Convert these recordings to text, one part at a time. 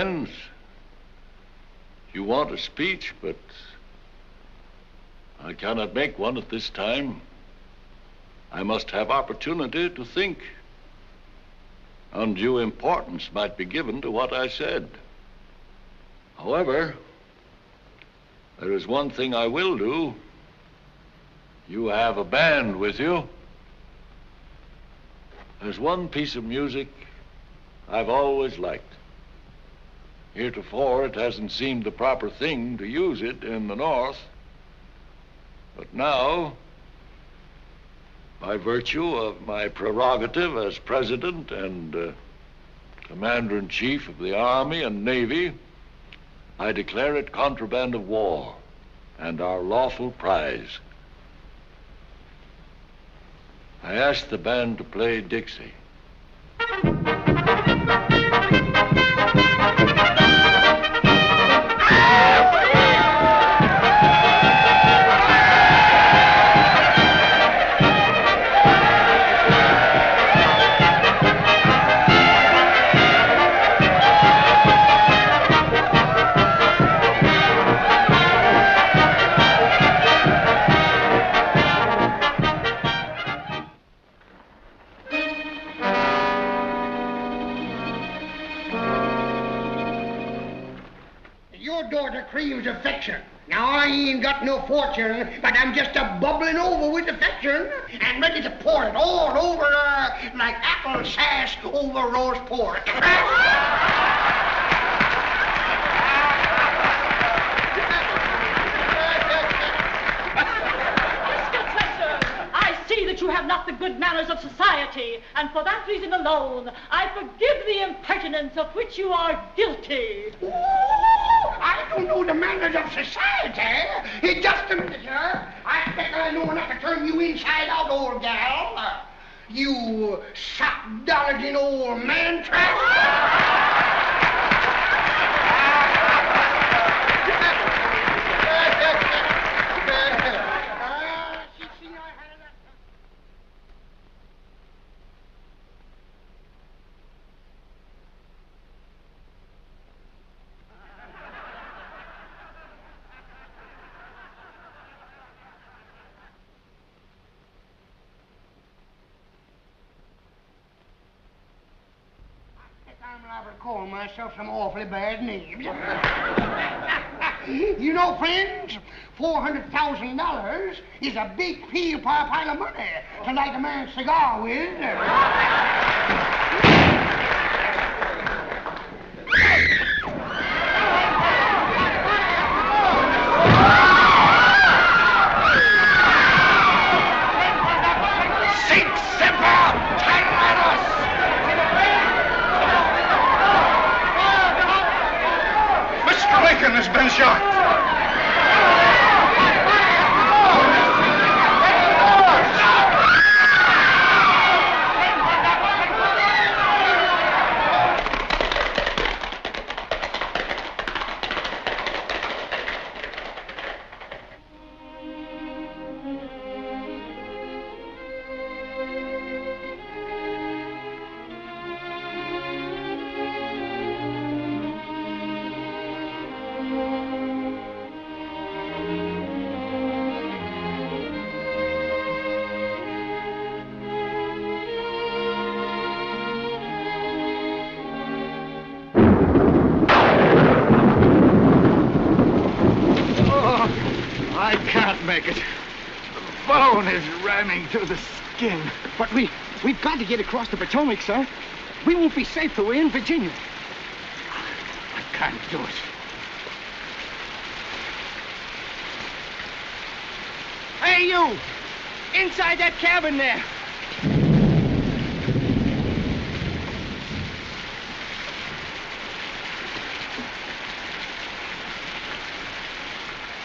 friends, you want a speech, but I cannot make one at this time. I must have opportunity to think. Undue importance might be given to what I said. However, there is one thing I will do. You have a band with you. There's one piece of music I've always liked. Heretofore, it hasn't seemed the proper thing to use it in the North. But now, by virtue of my prerogative as President and Commander-in-Chief of the Army and Navy, I declare it contraband of war and our lawful prize. I ask the band to play Dixie. Craves affection. Now, I ain't got no fortune, but I'm just a bubbling over with affection and ready to pour it all over like apple sash over roast pork. I see that you have not the good manners of society, and for that reason alone, I forgive the impertinence of which you are guilty. Ooh, I don't know the manners of society. Just a minute, sir. I think I know enough to turn you inside out, old gal. You sock-dologing old man trap. I'm liable to call myself some awfully bad names. You know, friends, $400,000 is a big pile of money to light a man's cigar with. Has been shot. Make it. The bone is ramming through the skin. But we've got to get across the Potomac, sir. We won't be safe till we're in Virginia. I can't do it. Hey, you! Inside that cabin there.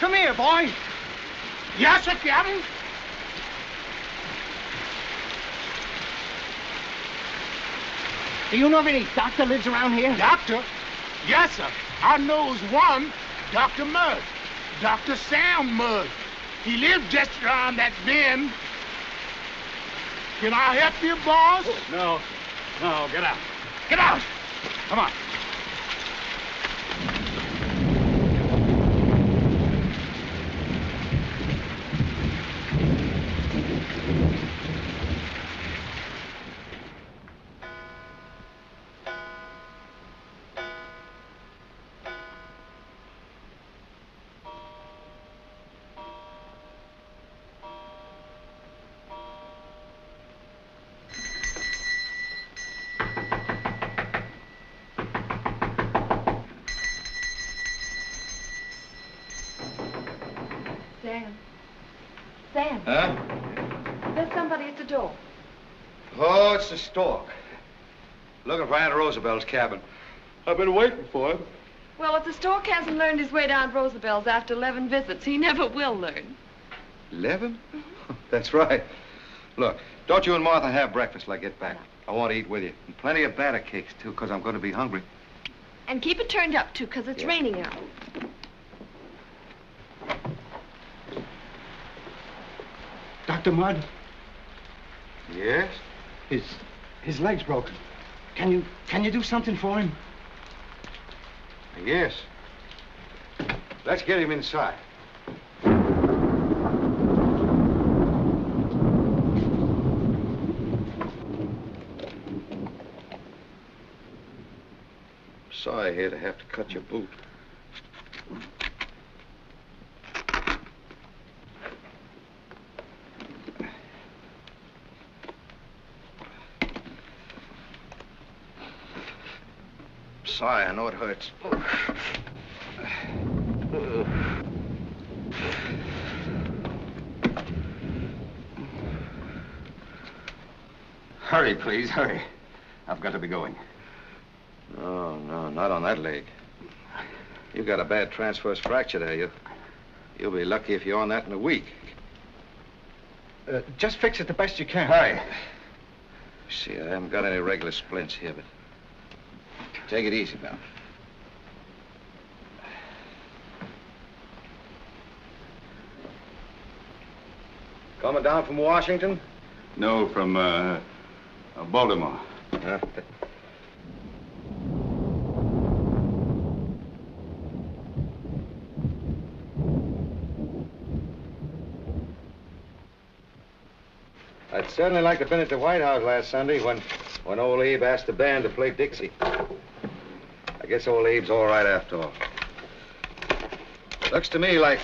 Come here, boy. Yes, sir, Captain. Do you know of any doctor lives around here? Doctor? Yes, sir. I knows one, Dr. Mudd. Dr. Sam Mudd. He lives just around that bend. Can I help you, boss? No, get out. Get out! Come on. Sam. Huh? There's somebody at the door. Oh, it's the stork. Looking for Aunt Roosevelt cabin. I've been waiting for him. Well, if the stork hasn't learned his way down Roosevelt's after 11 visits, he never will learn. 11? That's right. Look, don't you and Martha have breakfast till I get back. I want to eat with you. And plenty of batter cakes, too, because I'm going to be hungry. And keep it turned up, too, because it's raining out. Dr. Mudd? Yes? His leg's broken. Can you do something for him? Yes. Let's get him inside. Sorry here to have to cut your boot. Sorry, I know it hurts. Hurry, please, hurry. I've got to be going. No, not on that leg. You got a bad transverse fracture there. You'll be lucky if you're on that in a week. Just fix it the best you can. Hurry. See, I haven't got any regular splints here, but take it easy now. Coming down from Washington? No, from, Baltimore. Huh? I'd certainly like to have been at the White House last Sunday when old Abe asked the band to play Dixie. I guess old Abe's all right after all. Looks to me like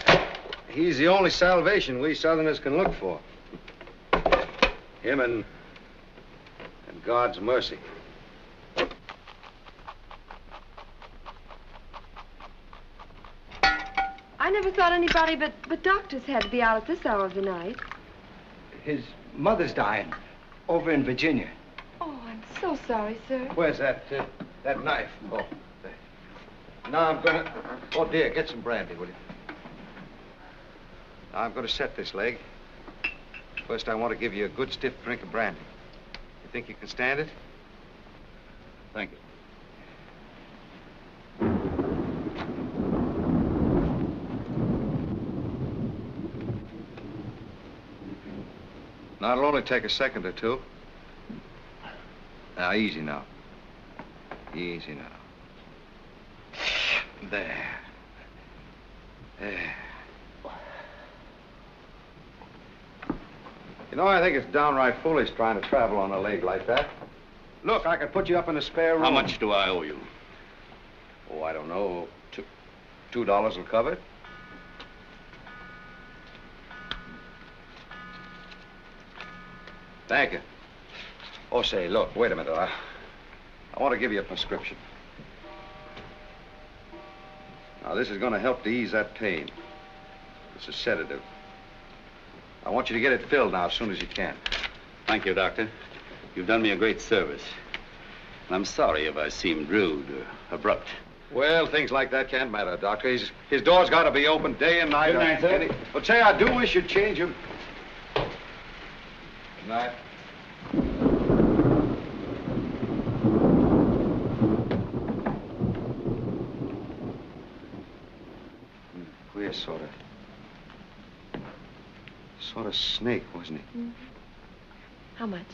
he's the only salvation we Southerners can look for. Him and God's mercy. I never thought anybody but doctors had to be out at this hour of the night. His mother's dying over in Virginia. Oh, I'm so sorry, sir. Where's that knife? Oh, there. Now I'm gonna... Oh, dear, get some brandy, will you? Now I'm gonna set this leg. First, I want to give you a good stiff drink of brandy. You think you can stand it? Thank you. Now, it'll only take a second or two. Now, easy now. Easy now. There. There. You know, I think it's downright foolish trying to travel on a leg like that. Look, I could put you up in a spare room. How much do I owe you? Oh, I don't know. $2 will cover it. Thank you. Oh, say, look, wait a minute. I want to give you a prescription. Now, this is going to help to ease that pain. It's a sedative. I want you to get it filled now as soon as you can. Thank you, Doctor. You've done me a great service. And I'm sorry if I seemed rude or abrupt. Well, things like that can't matter, Doctor. His door's got to be open day and night. Good night, sir. But say, I do wish you'd change him. Good night. Queer sort of snake, wasn't he? Mm-hmm. How much?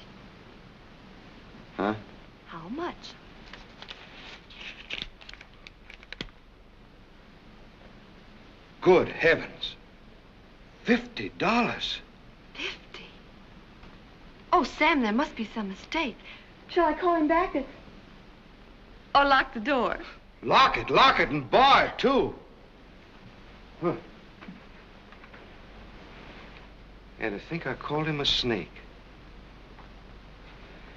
Huh? How much? Good heavens. $50. 50? Oh, Sam, there must be some mistake. Shall I call him back or lock the door? Lock it and bar it, too. Huh. And to think I called him a snake.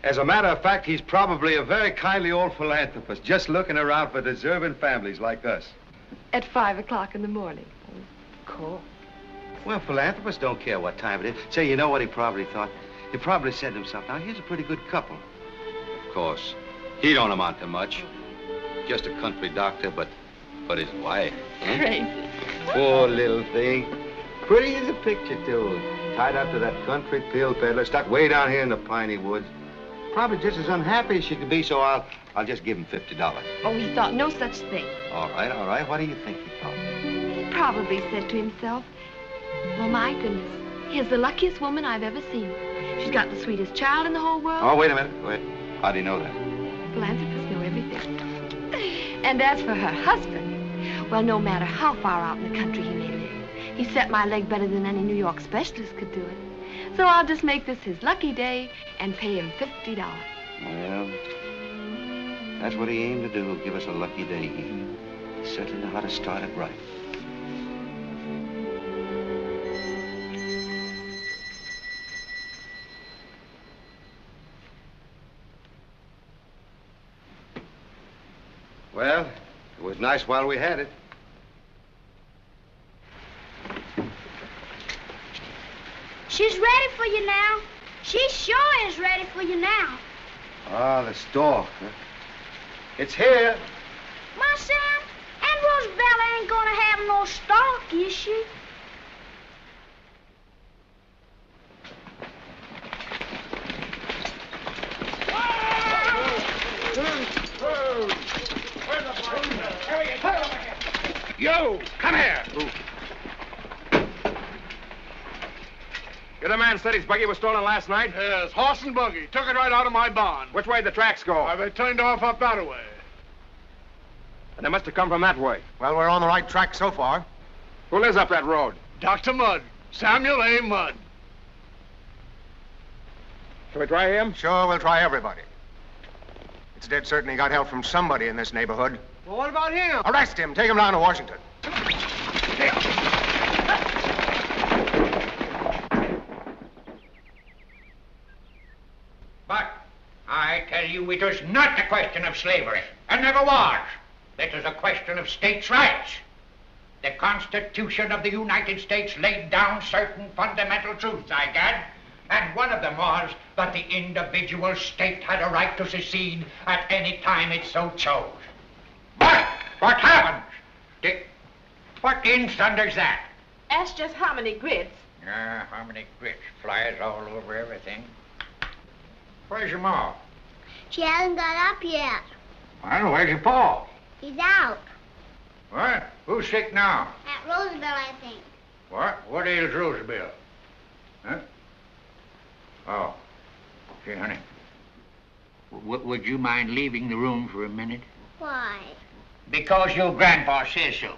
As a matter of fact, he's probably a very kindly old philanthropist, just looking around for deserving families like us. At 5 o'clock in the morning. Of course. Well, philanthropists don't care what time it is. Say, you know what he probably thought? He probably said to himself, now, here's a pretty good couple. Of course, he don't amount to much. Just a country doctor, but his wife. Huh? Crazy. Poor little thing. Pretty as a picture, too. Tied up to that country pill peddler, stuck way down here in the piney woods. Probably just as unhappy as she could be, so I'll just give him $50. Oh, he thought no such thing. All right. What do you think he thought? He probably said to himself, well, my goodness, here's the luckiest woman I've ever seen. She's got the sweetest child in the whole world. Oh, wait a minute. Wait. How do you know that? Philanthropists know everything. And as for her husband, well, no matter how far out in the country he may live, he set my leg better than any New York specialist could do it. So I'll just make this his lucky day and pay him $50. Well, that's what he aimed to do, give us a lucky day. He certainly know how to start it right. Well, it was nice while we had it. She's ready for you now. She sure is ready for you now. Ah, the store. Huh? It's here. My son, Aunt Rosabella ain't gonna have no stock, is she? Yo, come here. You're the man said his buggy was stolen last night? Yes, horse and buggy. Took it right out of my barn. Which way did the tracks go? They turned off up that way. And they must have come from that way. Well, we're on the right track so far. Who lives up that road? Dr. Mudd. Samuel A. Mudd. Shall we try him? Sure, we'll try everybody. It's dead certain he got help from somebody in this neighborhood. Well, what about him? Arrest him. Take him down to Washington. But I tell you, it was not a question of slavery, and never was. It was a question of states' rights. The Constitution of the United States laid down certain fundamental truths, I gad, and one of them was that the individual state had a right to secede at any time it so chose. But what happens? What in thunder's that? Ask just how many grits. How many grits? Flies all over everything. Where's your ma? She hasn't got up yet. Well, where's your pa? He's out. What? Who's sick now? At Roosevelt, I think. What? What ails Roosevelt? Huh? Oh. Gee, honey. Would you mind leaving the room for a minute? Why? Because your grandpa says so.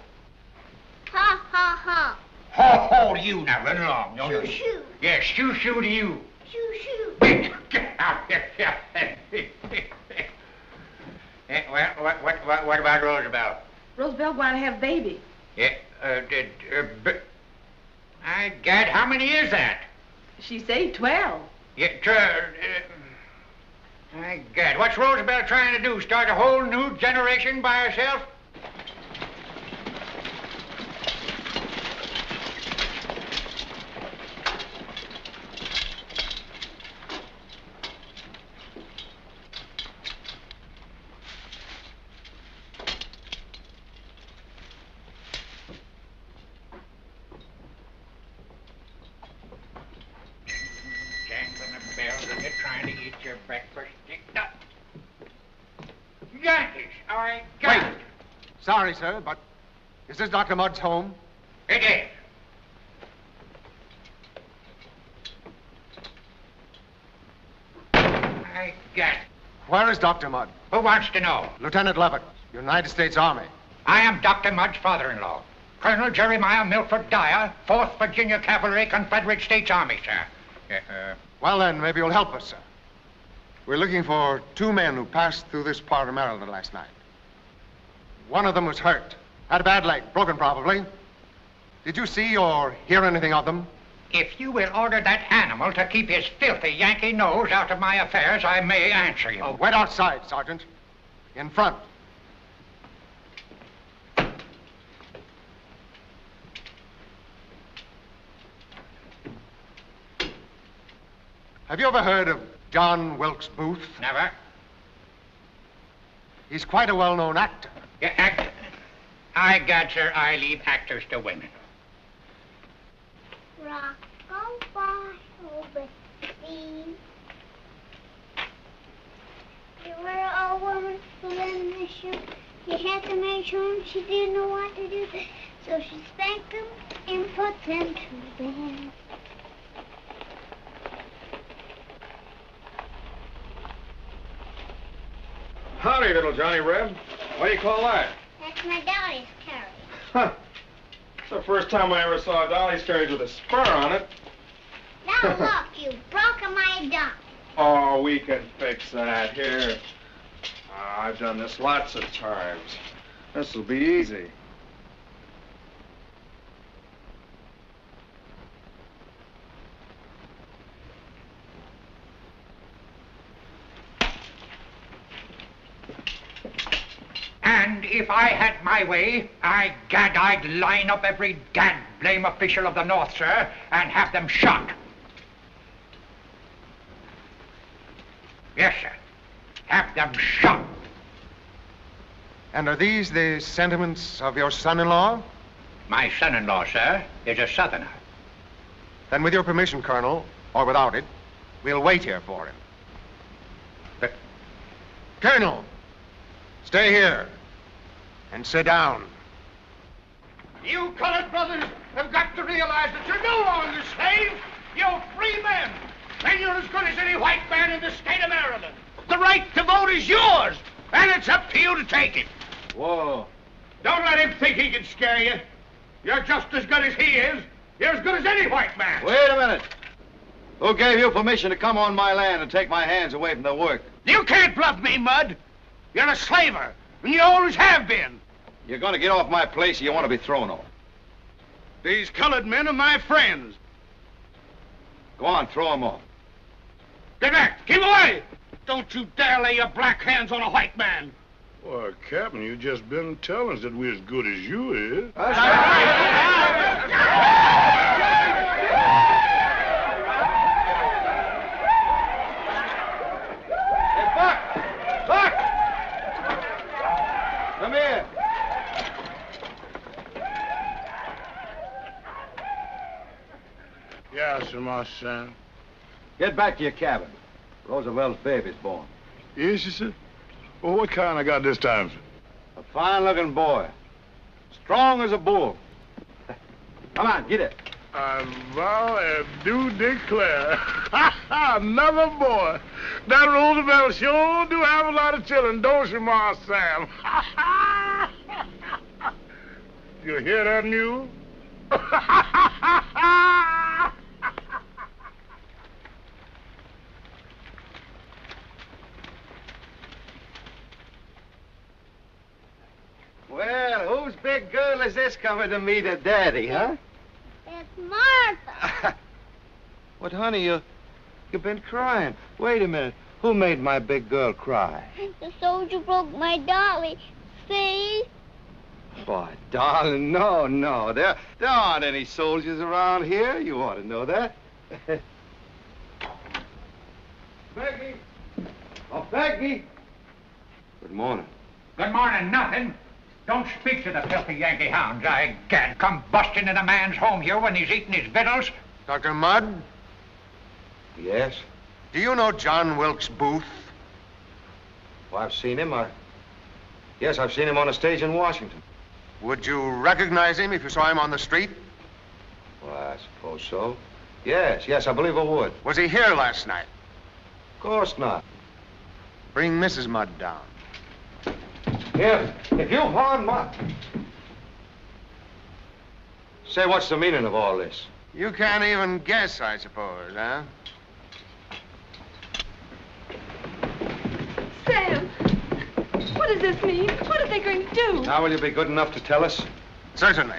Ha, ha, ha. Ho, ho to you now. Run along. No, Shoo, shoo. Yes, shoo, shoo to you. Shoo, shoo. Get out here. Well, what about Roosevelt? Roosevelt want to have baby. Yeah, Gad, how many is that? She say 12. Yeah, Gad, what's Roosevelt trying to do? Start a whole new generation by herself? Sorry, sir, but is this Dr. Mudd's home? It is. I get it. Where is Dr. Mudd? Who wants to know? Lieutenant Levitt, United States Army. I am Dr. Mudd's father-in-law, Colonel Jeremiah Milford Dyer, 4th Virginia Cavalry, Confederate States Army, sir. Well, then, maybe you'll help us, sir. We're looking for 2 men who passed through this part of Maryland last night. One of them was hurt. Had a bad leg, broken probably. Did you see or hear anything of them? If you will order that animal to keep his filthy Yankee nose out of my affairs, I may answer you. Wait outside, Sergeant. In front. Have you ever heard of John Wilkes Booth? Never. He's quite a well-known actor. Yeah, actor. I got, sir, I leave actors to women. Rock on by over the sea. There were a woman who lived in the shoe. She had to make sure she didn't know what to do. So she spanked them and put them to bed. Howdy, little Johnny Reb. What do you call that? That's my Dolly's carriage. Huh. It's the first time I ever saw a Dolly's carriage with a spur on it. Now look, you broke my dump. Oh, we can fix that. Here. I've done this lots of times. This'll be easy. And if I had my way, I'd line up every gad blame official of the North, sir, and have them shot. Yes, sir. Have them shot. And are these the sentiments of your son-in-law? My son-in-law, sir, is a Southerner. Then with your permission, Colonel, or without it, we'll wait here for him. But... Colonel, stay here and sit down. You colored brothers have got to realize that you're no longer slaves. You're free men. And you're as good as any white man in the state of Maryland. The right to vote is yours, and it's up to you to take it. Whoa. Don't let him think he can scare you. You're just as good as he is. You're as good as any white man. Wait a minute. Who gave you permission to come on my land and take my hands away from the work? You can't bluff me, Mud. You're a slaver, and you always have been. You're going to get off my place or you want to be thrown off. These colored men are my friends. Go on, throw them off. Get back! Keep away! Don't you dare lay your black hands on a white man. Why, Captain, you just been telling us that we're as good as you is. Hey, Buck! Buck! Come here. Yes, sir, my son. Get back to your cabin. Roosevelt's baby's born. Is she, sir? Well, what kind I got this time, sir? A fine-looking boy. Strong as a bull. Come on, get it. I vow and do declare. Another boy. That Roosevelt sure do have a lot of children, don't you, Ma Sam? You hear that news? Well, whose big girl is this coming to meet her daddy, huh? It's Martha. What, honey, you've been crying. Wait a minute. Who made my big girl cry? The soldier broke my dolly. See? Boy, darling, no. There aren't any soldiers around here. You ought to know that. Peggy! Oh, Peggy! Good morning. Good morning, nothing. Don't speak to the filthy Yankee hounds. I can't come busting in a man's home here when he's eating his victuals. Dr. Mudd, Yes? do you know John Wilkes Booth? Well, I've seen him. Yes, I've seen him on a stage in Washington. Would you recognize him if you saw him on the street? Well, I suppose so. Yes, I believe I would. Was he here last night? Of course not. Bring Mrs. Mudd down. If you harm my... Say, what's the meaning of all this? You can't even guess, I suppose, huh? Sam, what does this mean? What are they going to do? Now, will you be good enough to tell us? Certainly.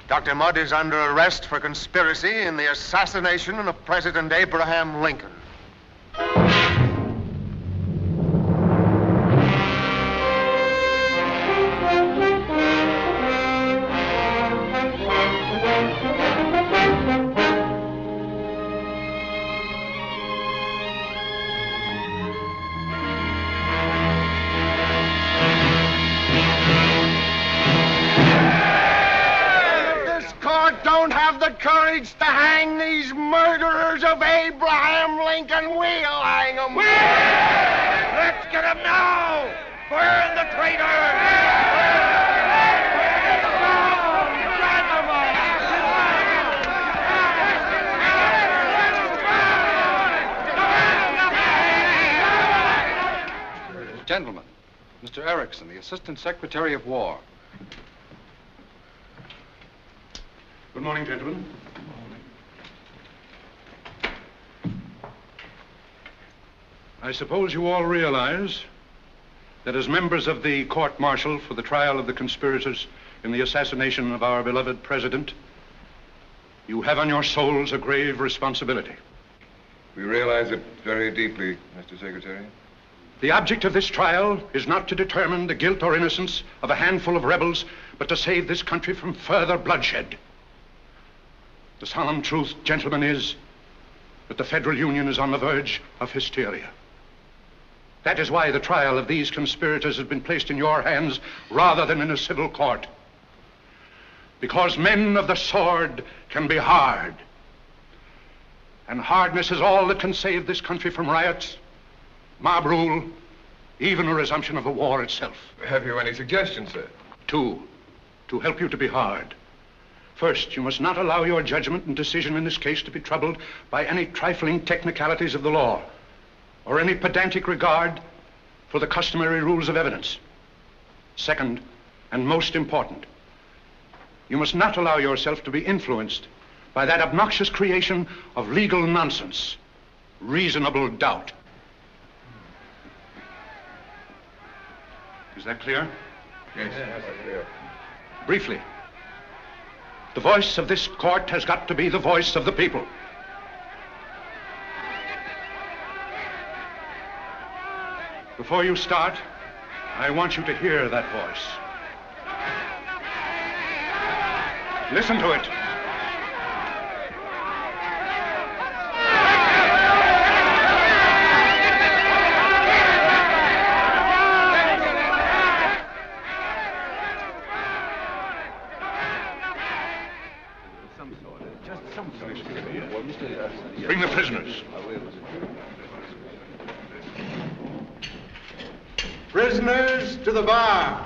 Dr. Mudd is under arrest for conspiracy in the assassination of President Abraham Lincoln. needs to hang these murderers of Abraham Lincoln, we'll hang them. Let's get him now! Burn the traitors! Gentlemen, Mr. Erickson, the Assistant Secretary of War. Good morning, gentlemen. I suppose you all realize that as members of the court-martial for the trial of the conspirators in the assassination of our beloved president, you have on your souls a grave responsibility. We realize it very deeply, Mr. Secretary. The object of this trial is not to determine the guilt or innocence of a handful of rebels, but to save this country from further bloodshed. The solemn truth, gentlemen, is that the Federal Union is on the verge of hysteria. That is why the trial of these conspirators has been placed in your hands rather than in a civil court. Because men of the sword can be hard. And hardness is all that can save this country from riots, mob rule, even a resumption of the war itself. Have you any suggestions, sir? Two, to help you to be hard. First, you must not allow your judgment and decision in this case to be troubled by any trifling technicalities of the law or any pedantic regard for the customary rules of evidence. Second, and most important, you must not allow yourself to be influenced by that obnoxious creation of legal nonsense, reasonable doubt. Is that clear? Yes, that's clear. Briefly, the voice of this court has got to be the voice of the people. Before you start, I want you to hear that voice. Listen to it. Bring the prisoners. Prisoners to the bar.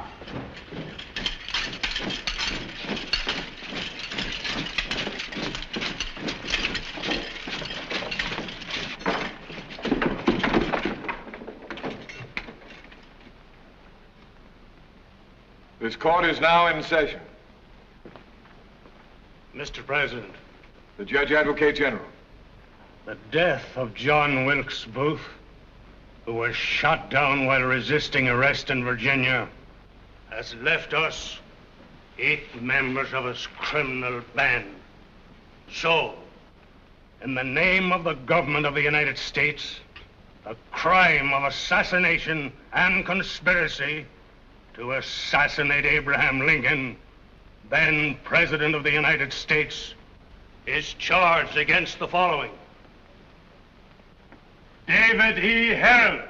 This court is now in session. Mr. President. The Judge Advocate General. The death of John Wilkes Booth, who was shot down while resisting arrest in Virginia, has left us 8 members of his criminal band. So, in the name of the government of the United States, the crime of assassination and conspiracy to assassinate Abraham Lincoln, then President of the United States, is charged against the following: David E. Herron,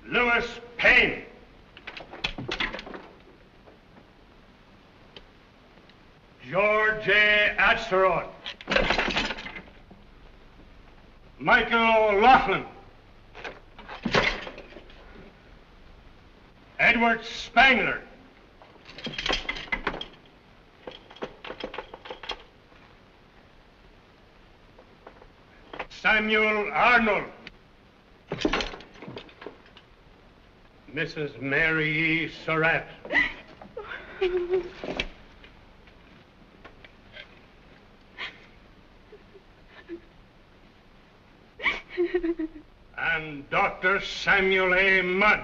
Lewis Payne, George A. Atzerodt, Michael O'Loughlin, Edward Spangler, Samuel Arnold, Mrs. Mary E. Surratt, and Dr. Samuel A. Mudd.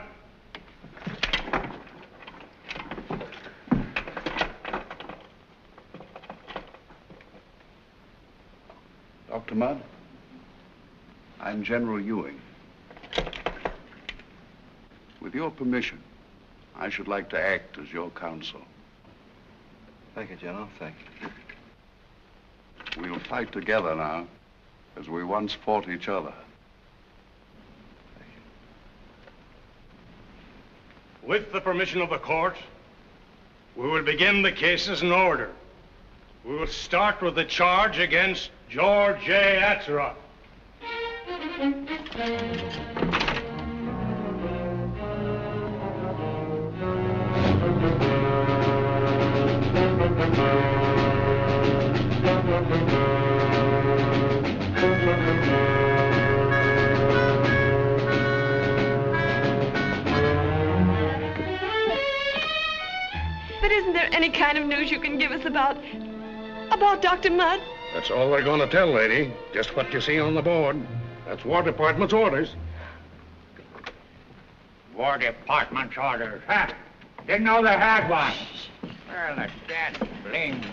Dr. Mudd, I'm General Ewing. With your permission, I should like to act as your counsel. Thank you, General. Thank you. We'll fight together now, as we once fought each other. With the permission of the court, we will begin the cases in order. We'll start with the charge against George J. Atzeroth. But isn't there any kind of news you can give us about Dr. Mudd? That's all they're going to tell, lady. Just what you see on the board. That's War Department's orders. War Department's orders, huh? Didn't know they had one. Well, the dead bling.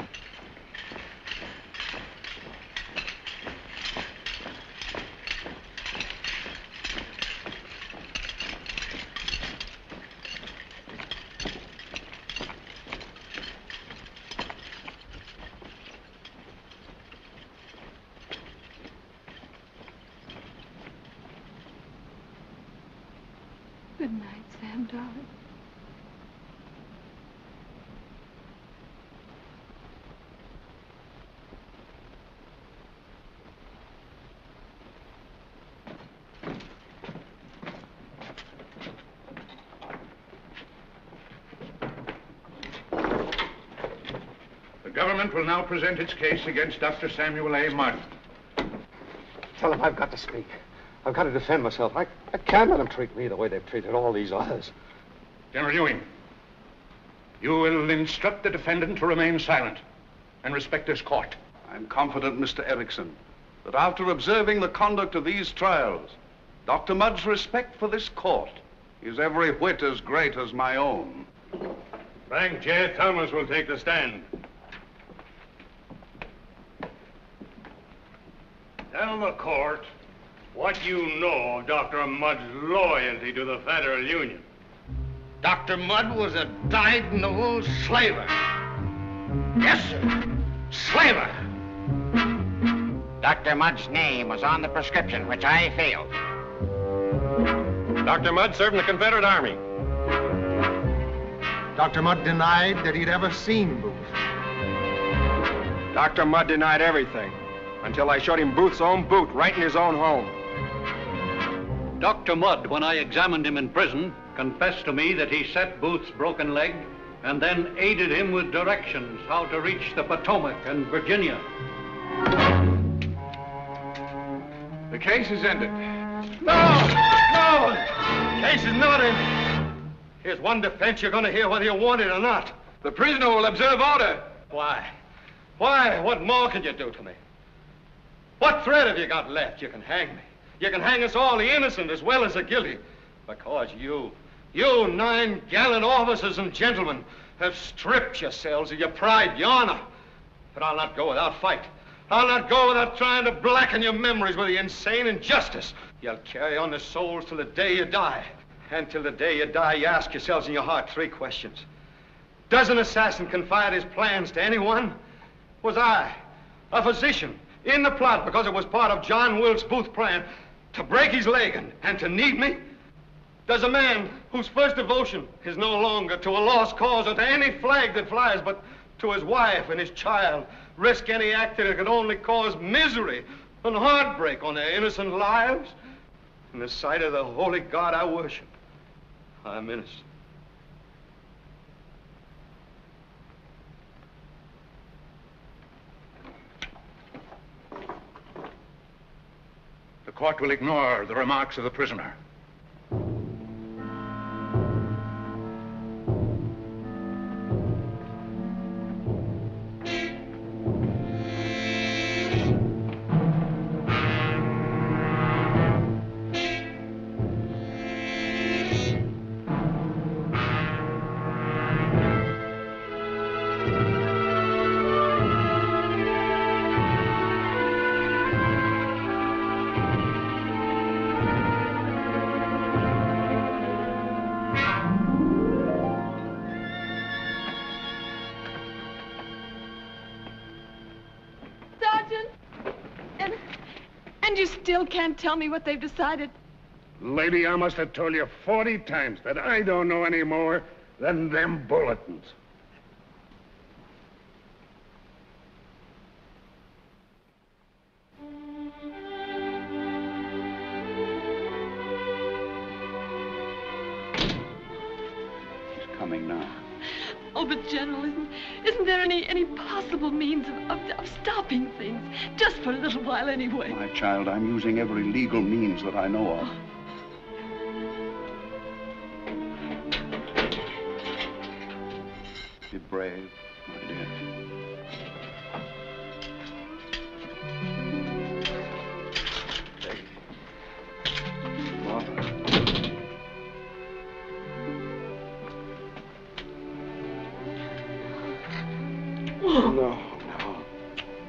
Good night, Sam, darling. The government will now present its case against Dr. Samuel A. Mudd. Tell him I've got to speak. I've got to defend myself. I can't let them treat me the way they've treated all these others. General Ewing, you will instruct the defendant to remain silent and respect this court. I'm confident, Mr. Erickson, that after observing the conduct of these trials, Dr. Mudd's respect for this court is every whit as great as my own. Frank J. Thomas will take the stand. Tell the court what you know of Dr. Mudd's loyalty to the Federal Union. Dr. Mudd was a dyed-in-the-wool slaver. Yes, sir. Slaver. Dr. Mudd's name was on the prescription, which I filled. Dr. Mudd served in the Confederate Army. Dr. Mudd denied that he'd ever seen Booth. Dr. Mudd denied everything until I showed him Booth's own boot right in his own home. Dr. Mudd, when I examined him in prison, confessed to me that he set Booth's broken leg and then aided him with directions how to reach the Potomac and Virginia. The case is ended. No! No! Case is not ended. Here's one defense you're going to hear whether you want it or not. The prisoner will observe order. Why? Why? What more can you do to me? What threat have you got left? You can hang me. You can hang us all, the innocent as well as the guilty. Because you 9 gallant officers and gentlemen, have stripped yourselves of your pride, your honor. But I'll not go without fight. I'll not go without trying to blacken your memories with the insane injustice. You'll carry on the souls till the day you die. And till the day you die, you ask yourselves in your heart 3 questions. Does an assassin confide his plans to anyone? Was I, a physician, in the plot because it was part of John Wilkes Booth's plan to break his leg and to need me? Does a man whose first devotion is no longer to a lost cause or to any flag that flies, but to his wife and his child, risk any act that could only cause misery and heartbreak on their innocent lives? In the sight of the holy God I worship, I'm innocent. The court will ignore the remarks of the prisoner. You still can't tell me what they've decided. Lady, I must have told you 40 times that I don't know any more than them bulletins. but General, isn't there any possible means of stopping things? Just for a little while anyway. My child, I'm using every legal means that I know of. Be brave, my dear.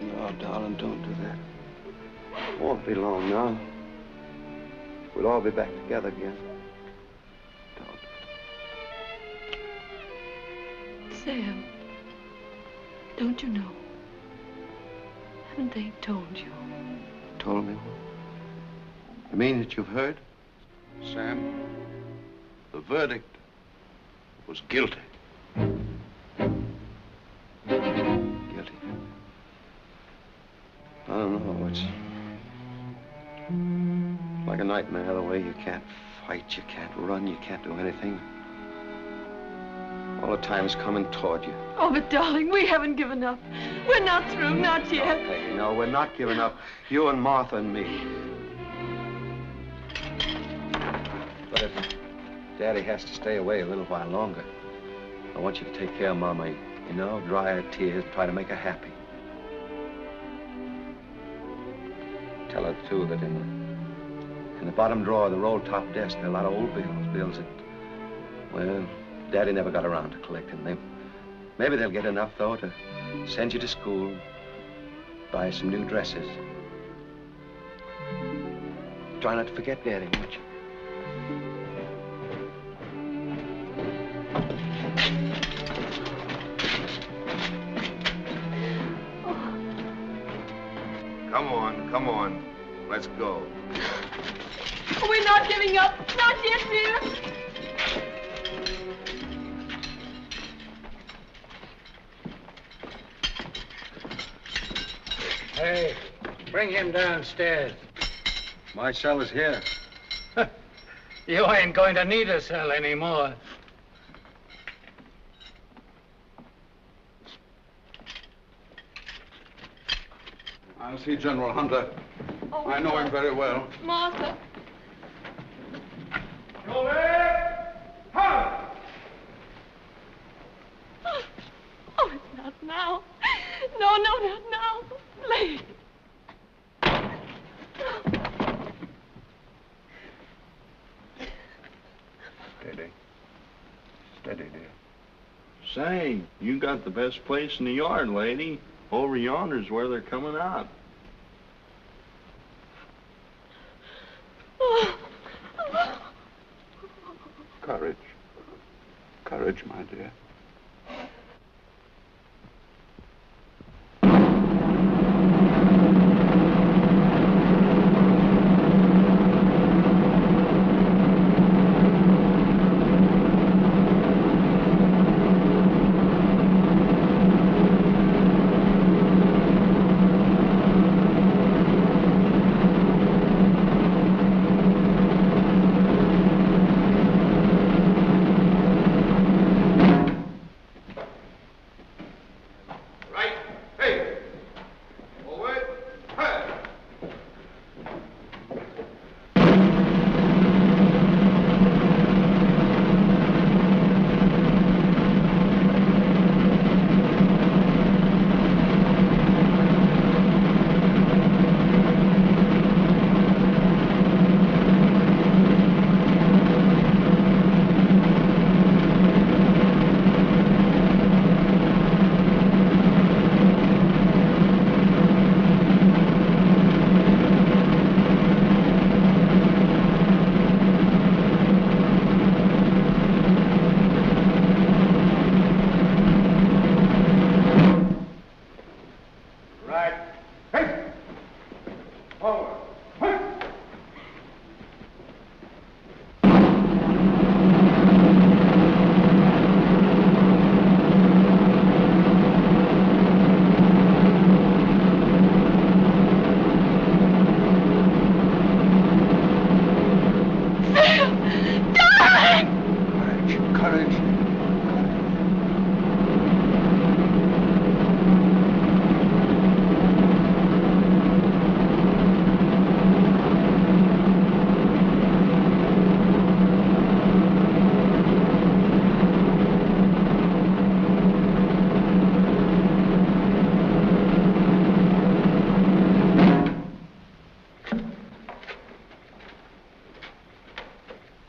No, darling, don't do that. It won't be long now. We'll all be back together again. Sam, don't you know? Haven't they told you? Told me? You mean that you've heard? Sam, the verdict was guilty. Guilty. I don't know, it's like a nightmare, the way you can't fight, you can't run, you can't do anything. All the time is coming toward you. Oh, but darling, we haven't given up. We're not through, not yet. No, Peggy, no, we're not giving up. You and Martha and me. But if Daddy has to stay away a little while longer, I want you to take care of Mama. You know, dry her tears, try to make her happy. Tell her, too, that in the bottom drawer of the roll-top desk, there are a lot of old bills that, well, Daddy never got around to collecting them. Maybe they'll get enough, though, to send you to school, buy some new dresses. Try not to forget Daddy, won't you? Come on. Let's go. We're not giving up. Not yet, dear. Hey, bring him downstairs. My cell is here. You ain't going to need a cell anymore. I'll see General Hunter. Oh, I know him very well. Martha. Oh, it's not now. No, not now. Please. Steady, dear. Say, you got the best place in the yard, lady. Over yonder's where they're coming out. Courage. Courage, my dear.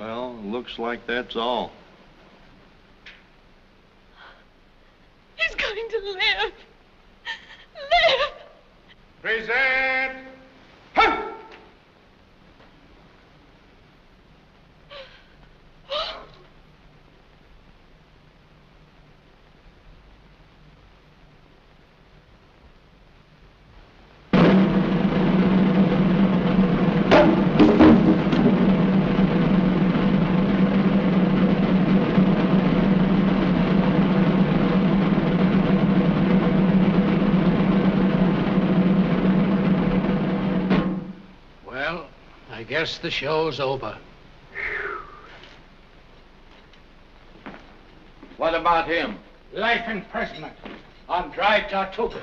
Well, looks like that's all. He's going to live. Live! Present! I guess the show's over. What about him? Life imprisonment. On dry Tartugas.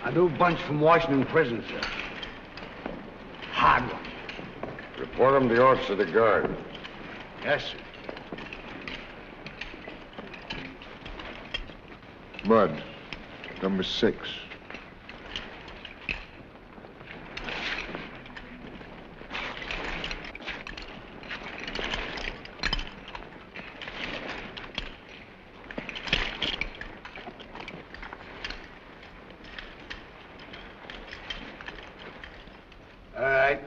A new bunch from Washington prison, sir. Hard one. Report him to the officer of the guard. Yes, sir. Mudd, number 6. All right.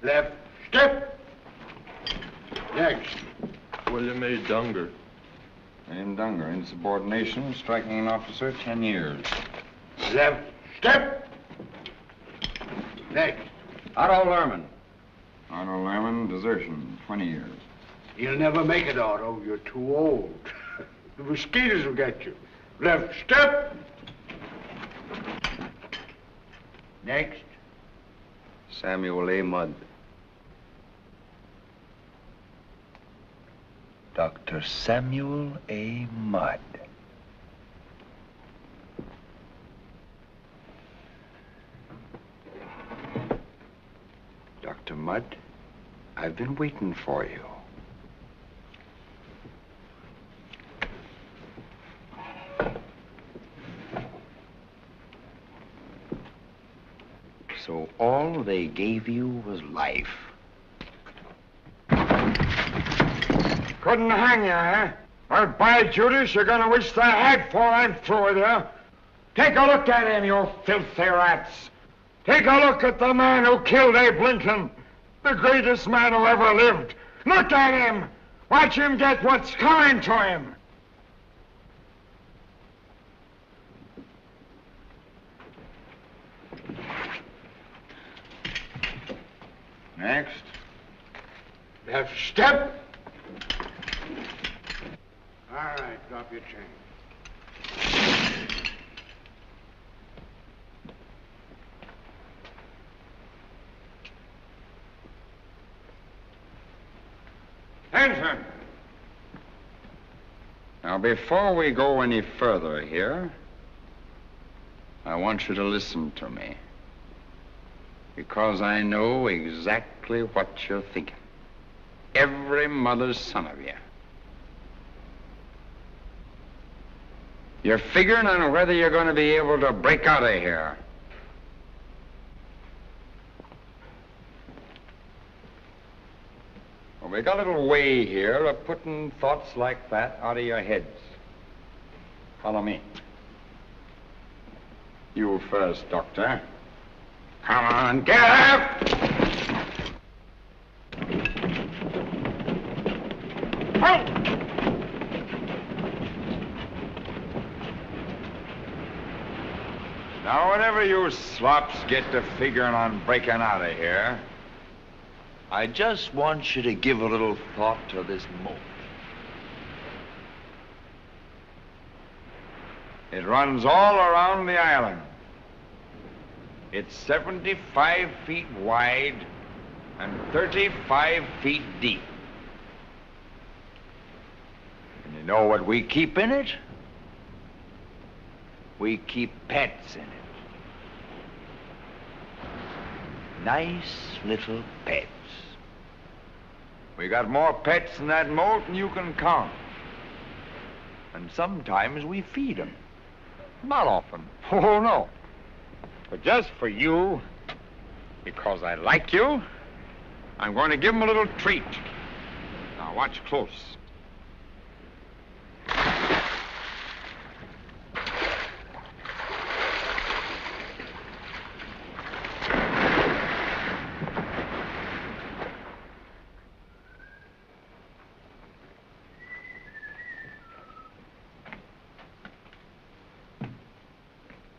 Left. Step. Next. William A. Dunger. William Dunger, insubordination, striking an officer, 10 years. Left. Step. Next. Otto Lerman. Otto Lerman, desertion, 20 years. You'll never make it, Otto. You're too old. The mosquitoes will get you. Left. Step. Next. Samuel A. Mudd. Dr. Samuel A. Mudd. Dr. Mudd, I've been waiting for you. So all they gave you was life. Couldn't hang you, eh? Well, by Judas, you're gonna wish the head for I'm through with you. Take a look at him, you filthy rats. Take a look at the man who killed Abe Lincoln, the greatest man who ever lived. Look at him. Watch him get what's coming to him. Next. Left. Step. All right, drop your chain. Hanson! Now, before we go any further here, I want you to listen to me. Because I know exactly what you're thinking. Every mother's son of you. You're figuring on whether you're going to be able to break out of here. Well, we got a little way here of putting thoughts like that out of your heads. Follow me. You first, Doctor. Come on, get up! Now, whenever you slops get to figuring on breaking out of here, I just want you to give a little thought to this moat. It runs all around the island. It's 75 feet wide and 35 feet deep. And you know what we keep in it? We keep pets in it. Nice little pets. We got more pets in that moat than you can count. And sometimes we feed them. Not often. Oh, no. But just for you, because I like you, I'm going to give them a little treat. Now, watch close.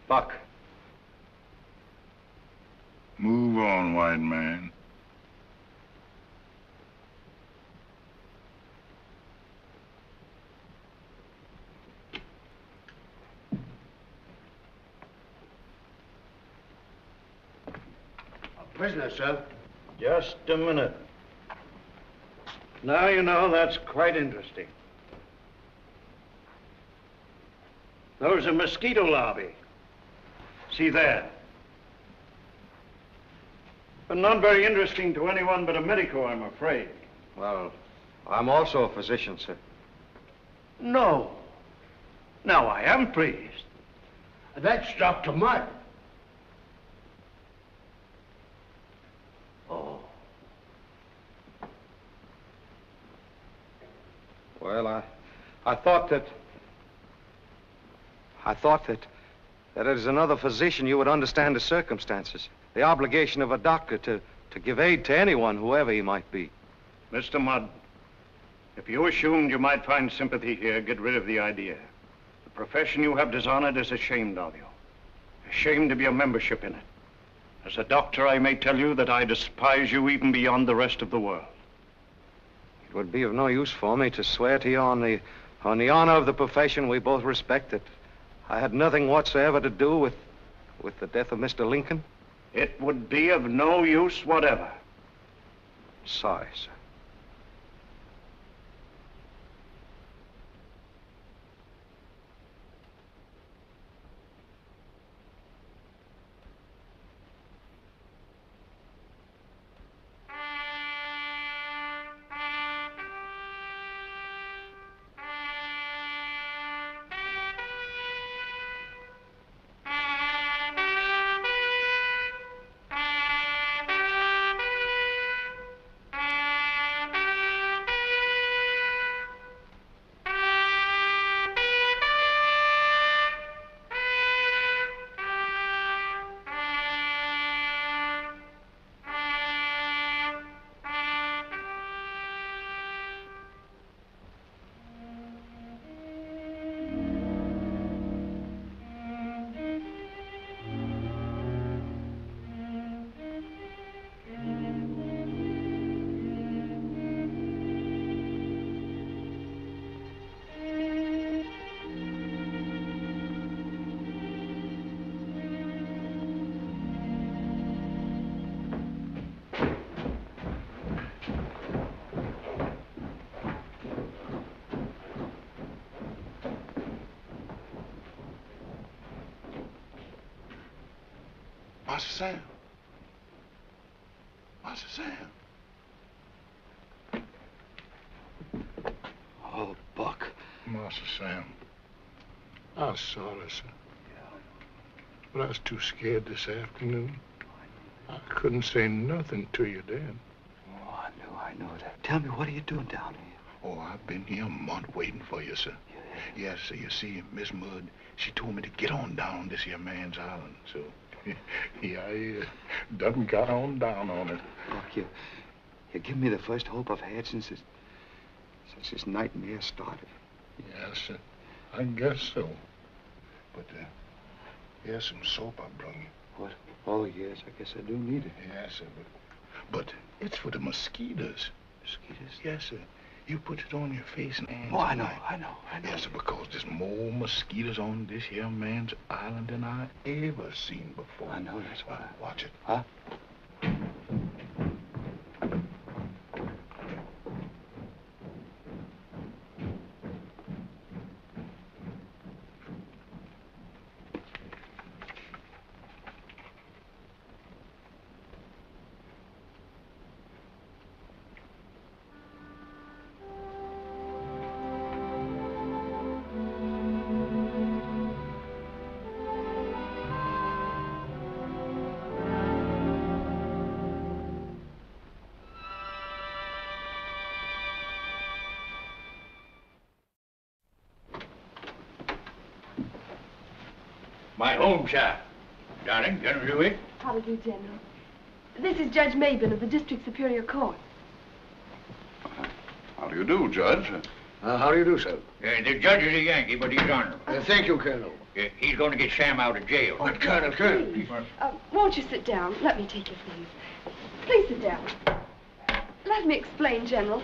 Buck. Move on, white man. A prisoner, sir. Just a minute. Now you know, that's quite interesting. There's a mosquito lobby. See there. But not very interesting to anyone but a medico, I'm afraid. Well, I'm also a physician, sir. No. Now I am pleased. That's Dr. Mudd. Oh. Well, I thought that as another physician you would understand the circumstances, the obligation of a doctor to give aid to anyone, whoever he might be. Mr. Mudd, if you assumed you might find sympathy here, get rid of the idea. The profession you have dishonored is ashamed of you. Ashamed of your membership in it. As a doctor, I may tell you that I despise you even beyond the rest of the world. It would be of no use for me to swear to you on the honor of the profession we both respected. I had nothing whatsoever to do with the death of Mr. Lincoln. It would be of no use whatever. Sorry, sir. Master Sam. Master Sam. Oh, Buck. Master Sam. I was sorry, sir. But I was too scared this afternoon. I couldn't say nothing to you then. Oh, I know that. Tell me, what are you doing down here? Oh, I've been here a month waiting for you, sir. Yes, sir. You see, Miss Mudd, she told me to get on down this here man's island, so yeah, I done got on down on it. Look, you give me the first hope I've had since this nightmare started. Yes, sir. I guess so. But here's some soap I brung you. What? Oh, yes, I guess I do need it. Yes, sir, but it's for the mosquitoes. Mosquitoes? Yes, sir. You put it on your face and hands. Oh, I know. Yes, sir, because there's more mosquitoes on this here man's island than I ever seen before. I know, that's why. Watch it. Huh? My home, sir. Darling, General Dewey. How do you do, General? This is Judge Mabin of the District Superior Court. How do you do, Judge? How do you do, sir? The judge is a Yankee, but he's honorable. Thank you, Colonel. He's going to get Sam out of jail. But, Colonel. Won't you sit down? Let me take your things. Please sit down. Let me explain, General.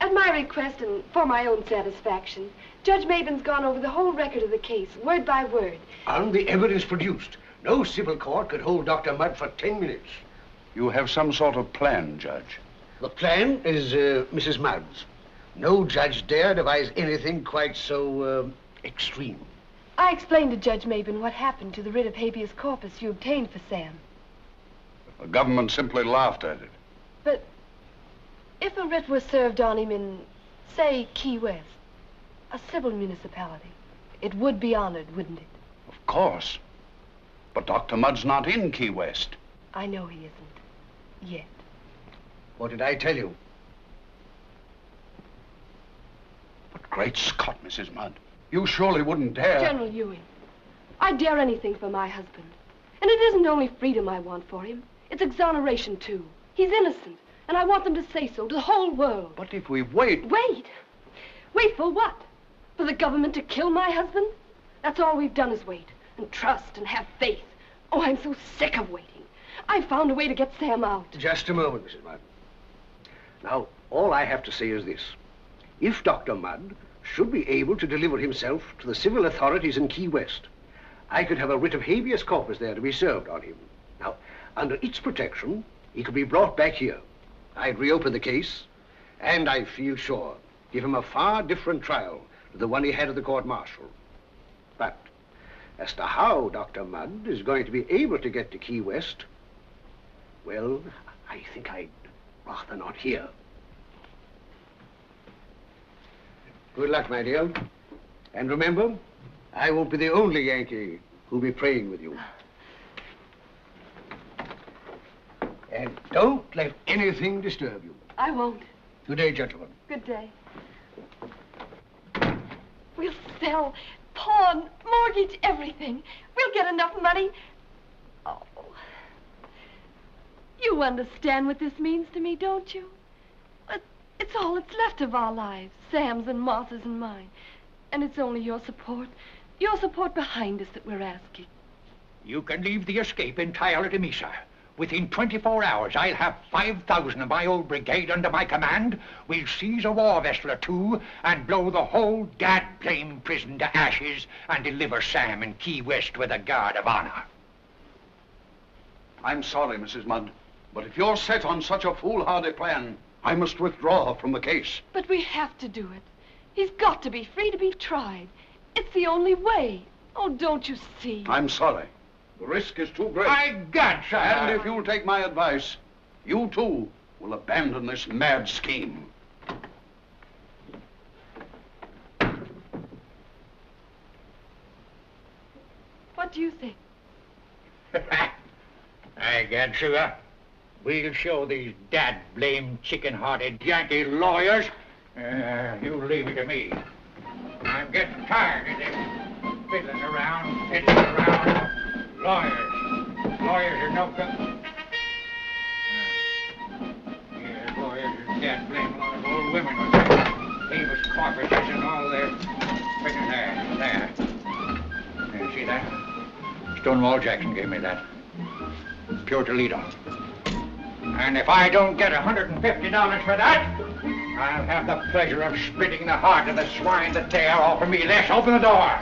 At my request and for my own satisfaction, Judge Mabin's gone over the whole record of the case, word by word. And the evidence produced. No civil court could hold Dr. Mudd for 10 minutes. You have some sort of plan, Judge. The plan is Mrs. Mudd's. No judge dare devise anything quite so extreme. I explained to Judge Mabin what happened to the writ of habeas corpus you obtained for Sam. The government simply laughed at it. But if a writ was served on him in, say, Key West, a civil municipality, it would be honored, wouldn't it? Of course. But Dr. Mudd's not in Key West. I know he isn't. Yet. What did I tell you? But great Scott, Mrs. Mudd. You surely wouldn't dare... General Ewing, I'd dare anything for my husband. And it isn't only freedom I want for him. It's exoneration, too. He's innocent. And I want them to say so to the whole world. But if we wait... Wait? Wait for what? For the government to kill my husband? That's all we've done is wait. And trust and have faith. Oh, I'm so sick of waiting. I found a way to get Sam out. Just a moment, Mrs. Mudd. Now, all I have to say is this. If Dr. Mudd should be able to deliver himself to the civil authorities in Key West, I could have a writ of habeas corpus there to be served on him. Now, under its protection, he could be brought back here. I'd reopen the case, and I feel sure, give him a far different trial to the one he had at the court-martial. But as to how Dr. Mudd is going to be able to get to Key West, well, I think I'd rather not hear. Good luck, my dear. And remember, I won't be the only Yankee who'll be praying with you. And don't let anything disturb you. I won't. Good day, gentlemen. Good day. We'll sell, pawn, mortgage, everything. We'll get enough money. Oh. You understand what this means to me, don't you? It's all that's left of our lives, Sam's and Martha's and mine. And it's only your support behind us that we're asking. You can leave the escape entirely to me, sir. Within 24 hours, I'll have 5,000 of my old brigade under my command. We'll seize a war vessel or two and blow the whole dad-blame prison to ashes and deliver Sam in Key West with a guard of honor. I'm sorry, Mrs. Mudd, but if you're set on such a foolhardy plan, I must withdraw from the case. But we have to do it. He's got to be free to be tried. It's the only way. Oh, don't you see? I'm sorry. The risk is too great. My God, sir! And if you'll take my advice, you too will abandon this mad scheme. What do you think? I got sugar. We'll show these dad-blame chicken-hearted Yankee lawyers. You leave it to me. I'm getting tired of this fiddling around, Lawyers. Lawyers are no good. Yeah, lawyers are dead blame a lot of old women with their Davis corpses and all their figure there. See that? Stonewall Jackson gave me that. Pure Toledo. And if I don't get $150 for that, I'll have the pleasure of splitting the heart of the swine that dare offer me less. Open the door.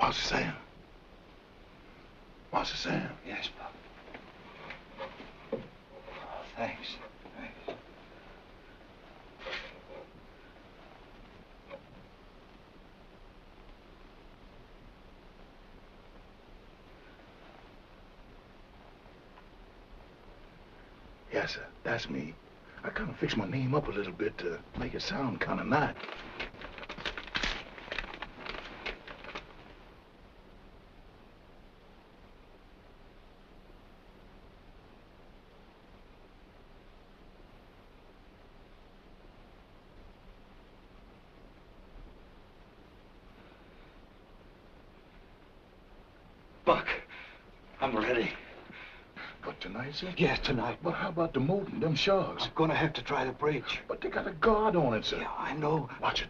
Master Sam. Master Sam. Yes, Pop. Oh, thanks. Yes, sir. That's me. I kind of fixed my name up a little bit to make it sound kind of nice. Buck, I'm ready. But tonight, sir? Yes, tonight. But how about the moat and them sharks? I'm gonna have to try the bridge. But they got a guard on it, sir. Yeah, I know. Watch it.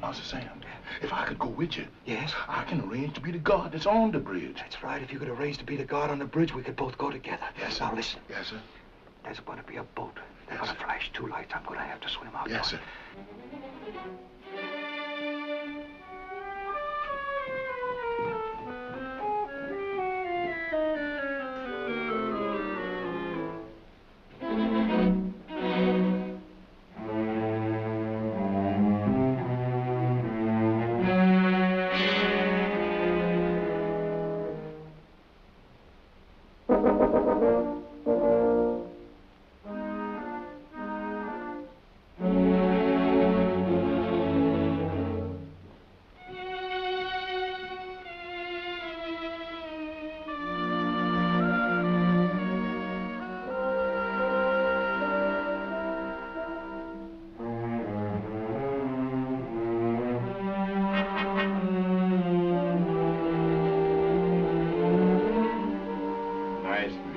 Master Sam, if I could go with you, yes, I can arrange to be the guard that's on the bridge. That's right. If you could arrange to be the guard on the bridge, we could both go together. Yes, sir. Now listen. Yes, sir. There's going to be a boat. They're going to flash two lights. I'm going to have to swim out. Yes, sir.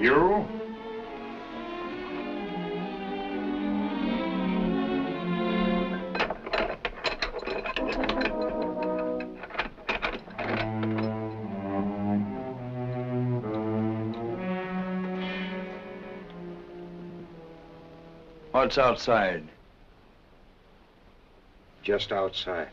You? What's outside? Just outside.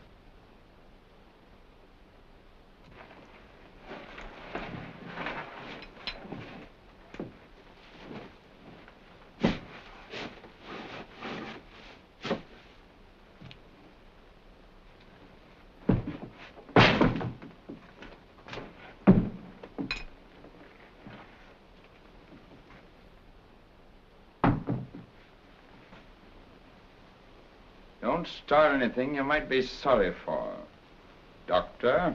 Don't start anything you might be sorry for, Doctor.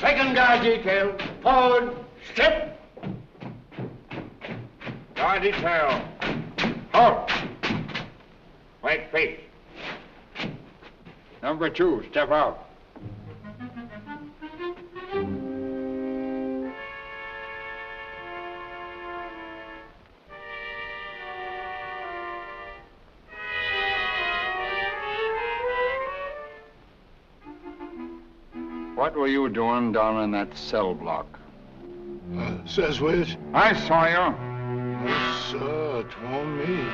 Second guard detail, forward, strip. Guard detail. Halt. White face. Number 2, step out. What were you doing down in that cell block? Says which? I saw you. Yes, sir, it wasn't me.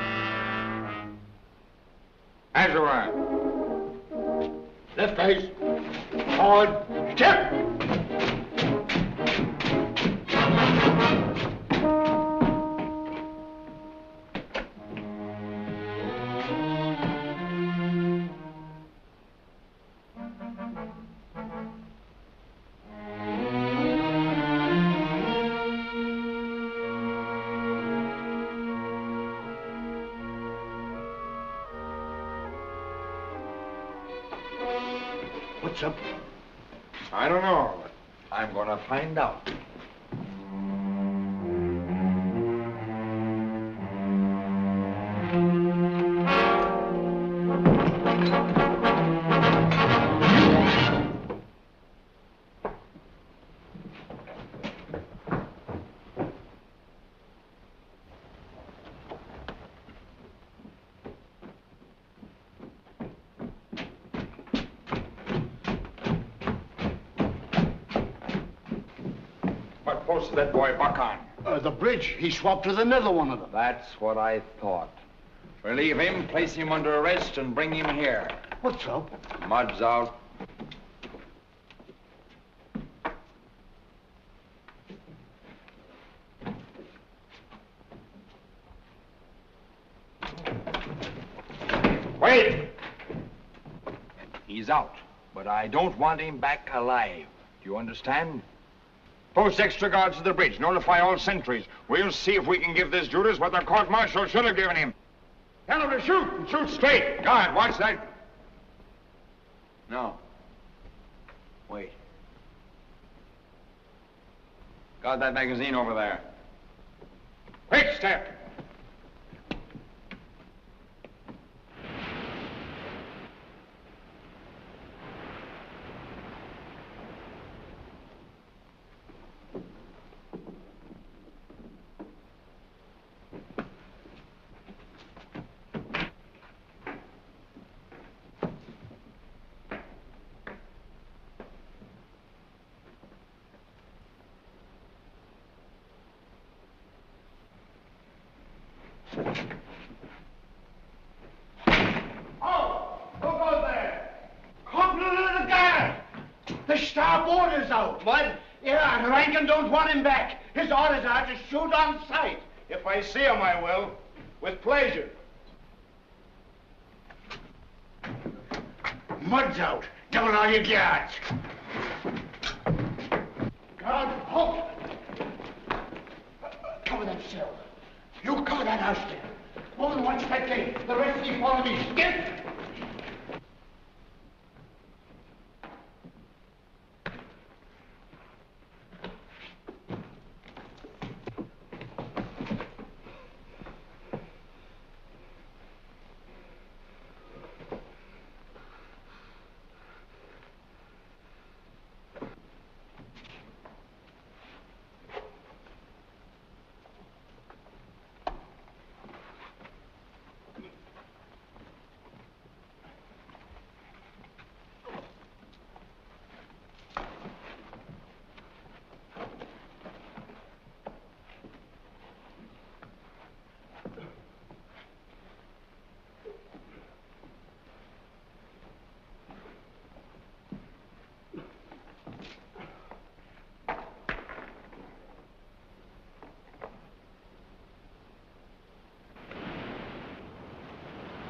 As you were. Left face. Forward. Step. What's up? I don't know, but I'm gonna find out. What post did that boy buck on? The bridge. He swapped with another one of them. That's what I thought. Relieve him, place him under arrest, and bring him here. What's up? Mud's out. Wait! He's out, but I don't want him back alive. Do you understand? Post extra guards at the bridge. Notify all sentries. We'll see if we can give this Judas what the court-martial should have given him. Tell him to shoot, and shoot straight. Guard, watch that. No. Wait. Guard that magazine over there. Quick step. Oh, who goes there? Corporal of the guard. The star order's out. What? Yeah, the Rankin don't want him back. His orders are to shoot on sight. If I see him, I will. With pleasure. Mud's out. Double all your guards. Guard, halt. Cover that cell. You cover that house there. Woman, watch that gate. The rest of you follow me. Get!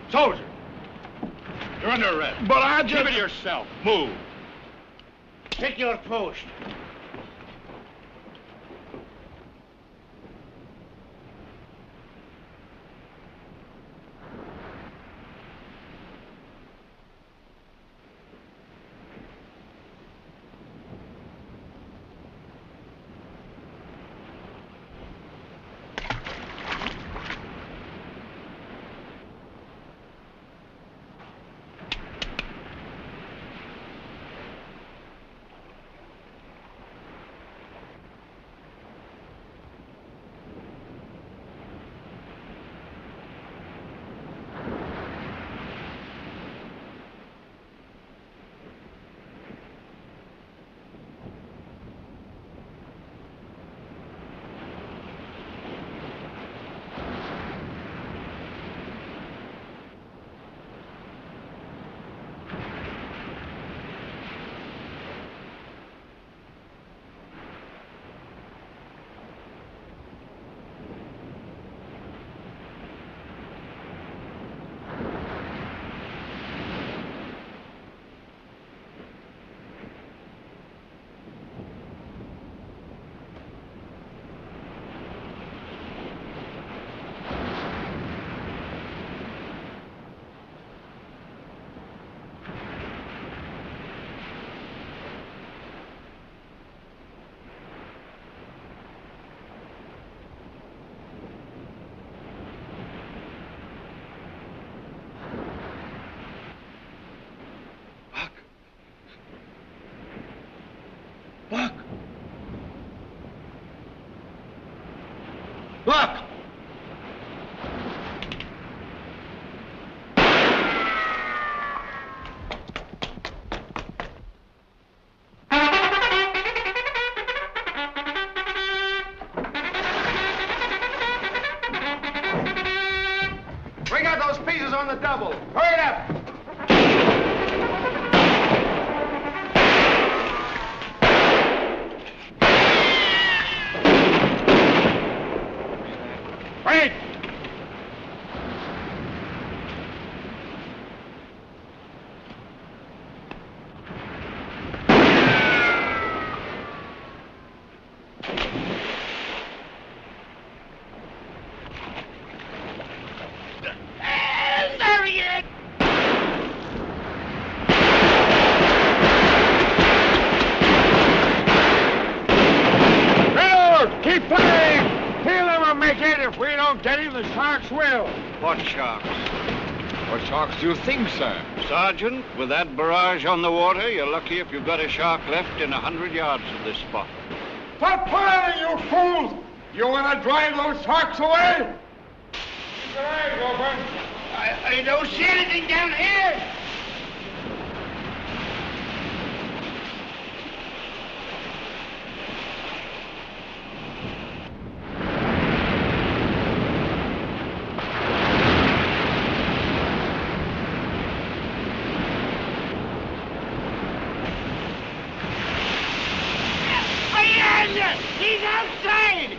Soldier, you're under arrest. But I just... Keep it to yourself. Move. Take your post. Look! Bring out those pieces on the double. Hurry it up. Wait! There he is! Reload! Keep firing! He'll never make it. If we don't get him, the sharks will. What sharks? What sharks do you think, sir? Sergeant, with that barrage on the water, you're lucky if you've got a shark left in 100 yards of this spot. Stop firing, you fools! You want to drive those sharks away? Keep your eyes open. I don't see anything down here. He's outside!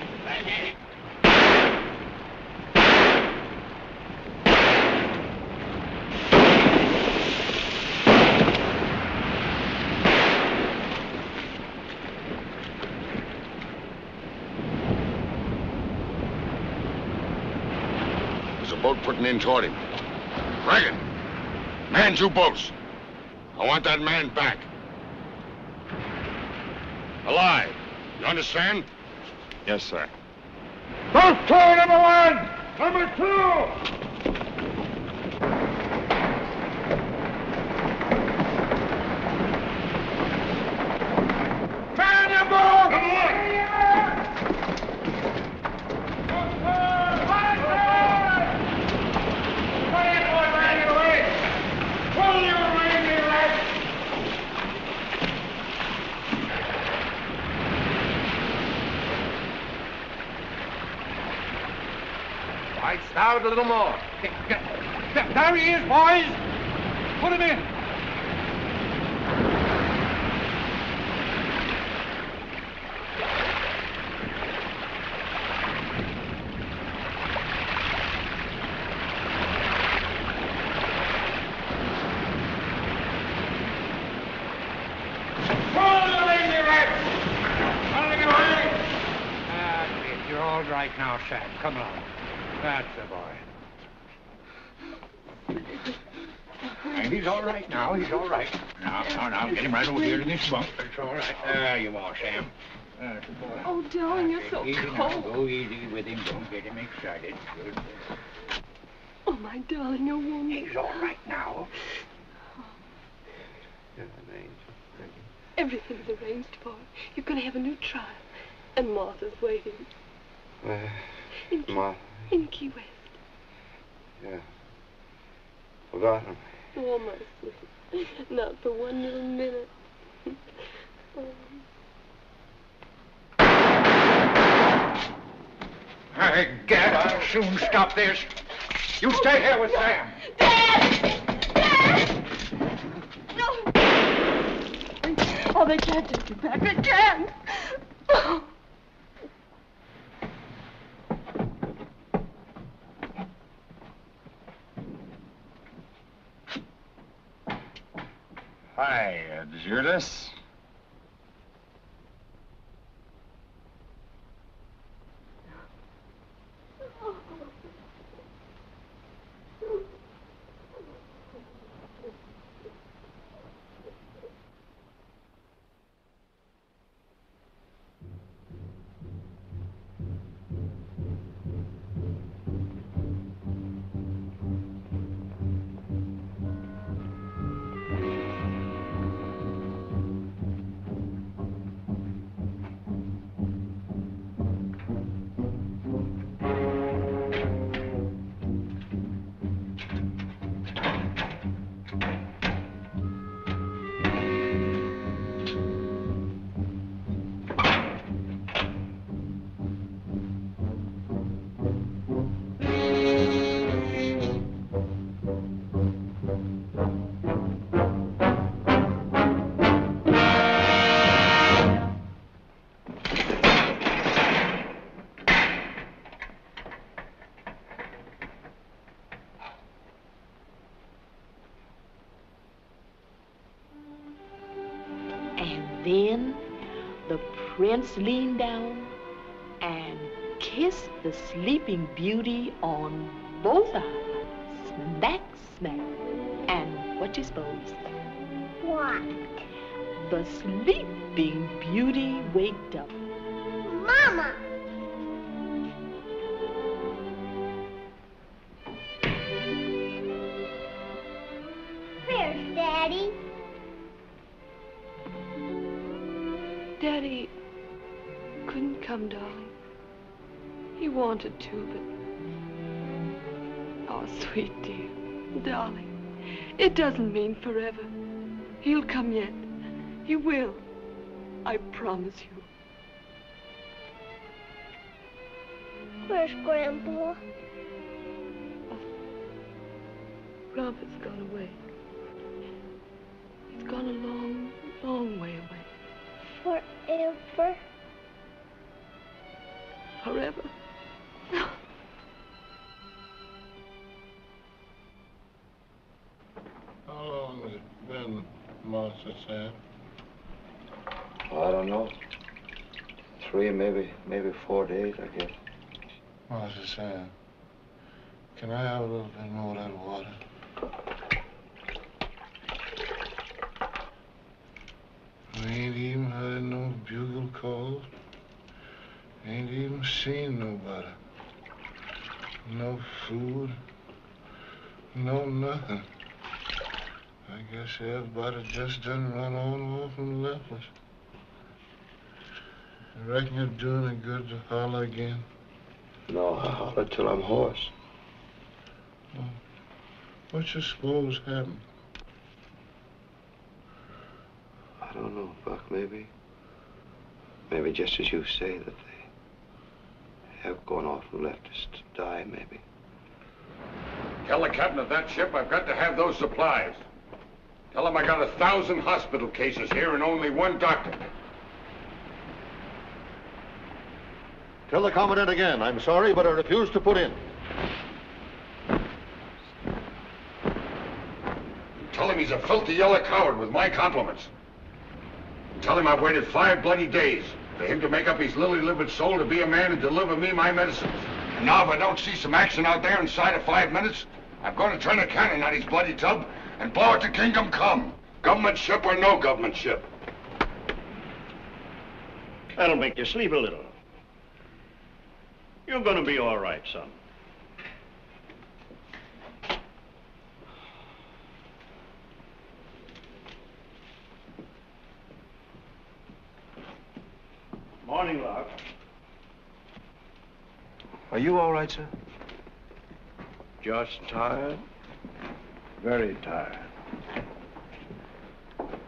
There's a boat putting in toward him. Reagan, man 2 boats. I want that man back. Alive. You understand? Yes, sir. Boat crew number 1! Number 2! Man your boat! Come on! Pull your lazy legs! Right, start a little more. There he is, boys. Put him in. You're all right now, Sam. Come along. That's the boy. And he's all right now. He's all right. Now, get him right over here in this bunk. It's all right. There you are, Sam. That's the boy. Oh, darling, you're so Easy cold. now. Go easy with him. Don't get him excited. Good. Oh, my darling, you're warm. He's all right now. Everything's arranged for. You're going to have a new trial. And Martha's waiting. In Key West. Yeah. Forgotten. Oh, my sweet. Not for one little minute. Hey, Gad, I'll soon stop this. You stay here with Sam. Dad! Dad! No! Oh, they can't take you back. They can't. Oh. Hi, Judas. Then the prince leaned down and kissed the sleeping beauty on both eyes. Smack, smack. And what you suppose? What? The sleeping beauty waked up. Mama! Where's Daddy? Daddy couldn't come, darling. He wanted to, but... Oh, sweet dear, darling, it doesn't mean forever. He'll come yet. He will. I promise you. Where's Grandpa? Grandpa's gone away. He's gone a long, long way away. Forever? Forever. How long has it been, Master Sam? Oh, I don't know. 3, maybe 4 days, I guess. Master Sam, can I have a little bit more of that water? I ain't even heard no bugle calls. Ain't even seen nobody. No food. No nothing. I guess everybody just done run on off and left us. I reckon it's doing it good to holler again. No, I holler till I'm hoarse. Well, what you suppose happened? I don't know, Buck, maybe. Maybe just as you say, that they have gone off and left us to die, maybe. Tell the captain of that ship I've got to have those supplies. Tell him I got 1,000 hospital cases here and only 1 doctor. Tell the Commandant again. I'm sorry, but I refuse to put in. Tell him he's a filthy yellow coward with my compliments. Tell him I've waited 5 bloody days for him to make up his lily-livered soul to be a man and deliver me my medicines. And now if I don't see some action out there inside of 5 minutes, I'm going to turn a cannon on his bloody tub and blow it to kingdom come. Government ship or no government ship. That'll make you sleep a little. You're gonna be all right, son. Morning, Locke. Are you all right, sir? Just tired. Very tired.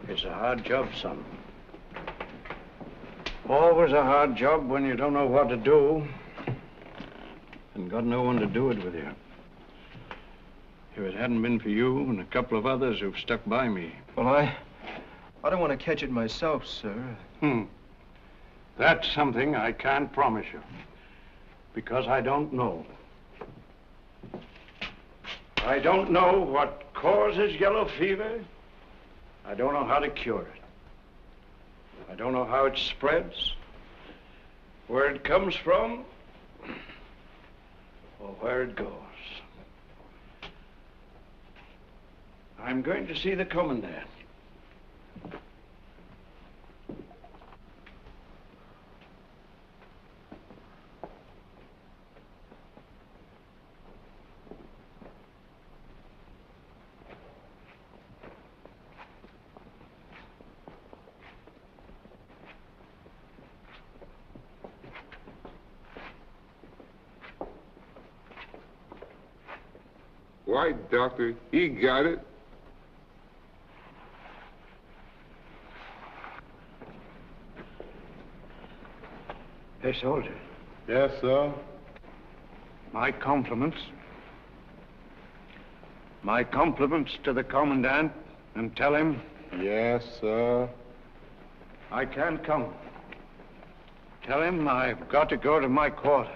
It's a hard job, son. Always a hard job when you don't know what to do and got no one to do it with you. If it hadn't been for you and a couple of others who've stuck by me. Well, I don't want to catch it myself, sir. That's something I can't promise you, because I don't know. I don't know what causes yellow fever. I don't know how to cure it. I don't know how it spreads, where it comes from, or where it goes. I'm going to see the Commandant. Why, Doctor, he got it. Hey, soldier. Yes, sir? My compliments. My compliments to the Commandant, and tell him... Yes, sir? I can't come. Tell him I've got to go to my quarters.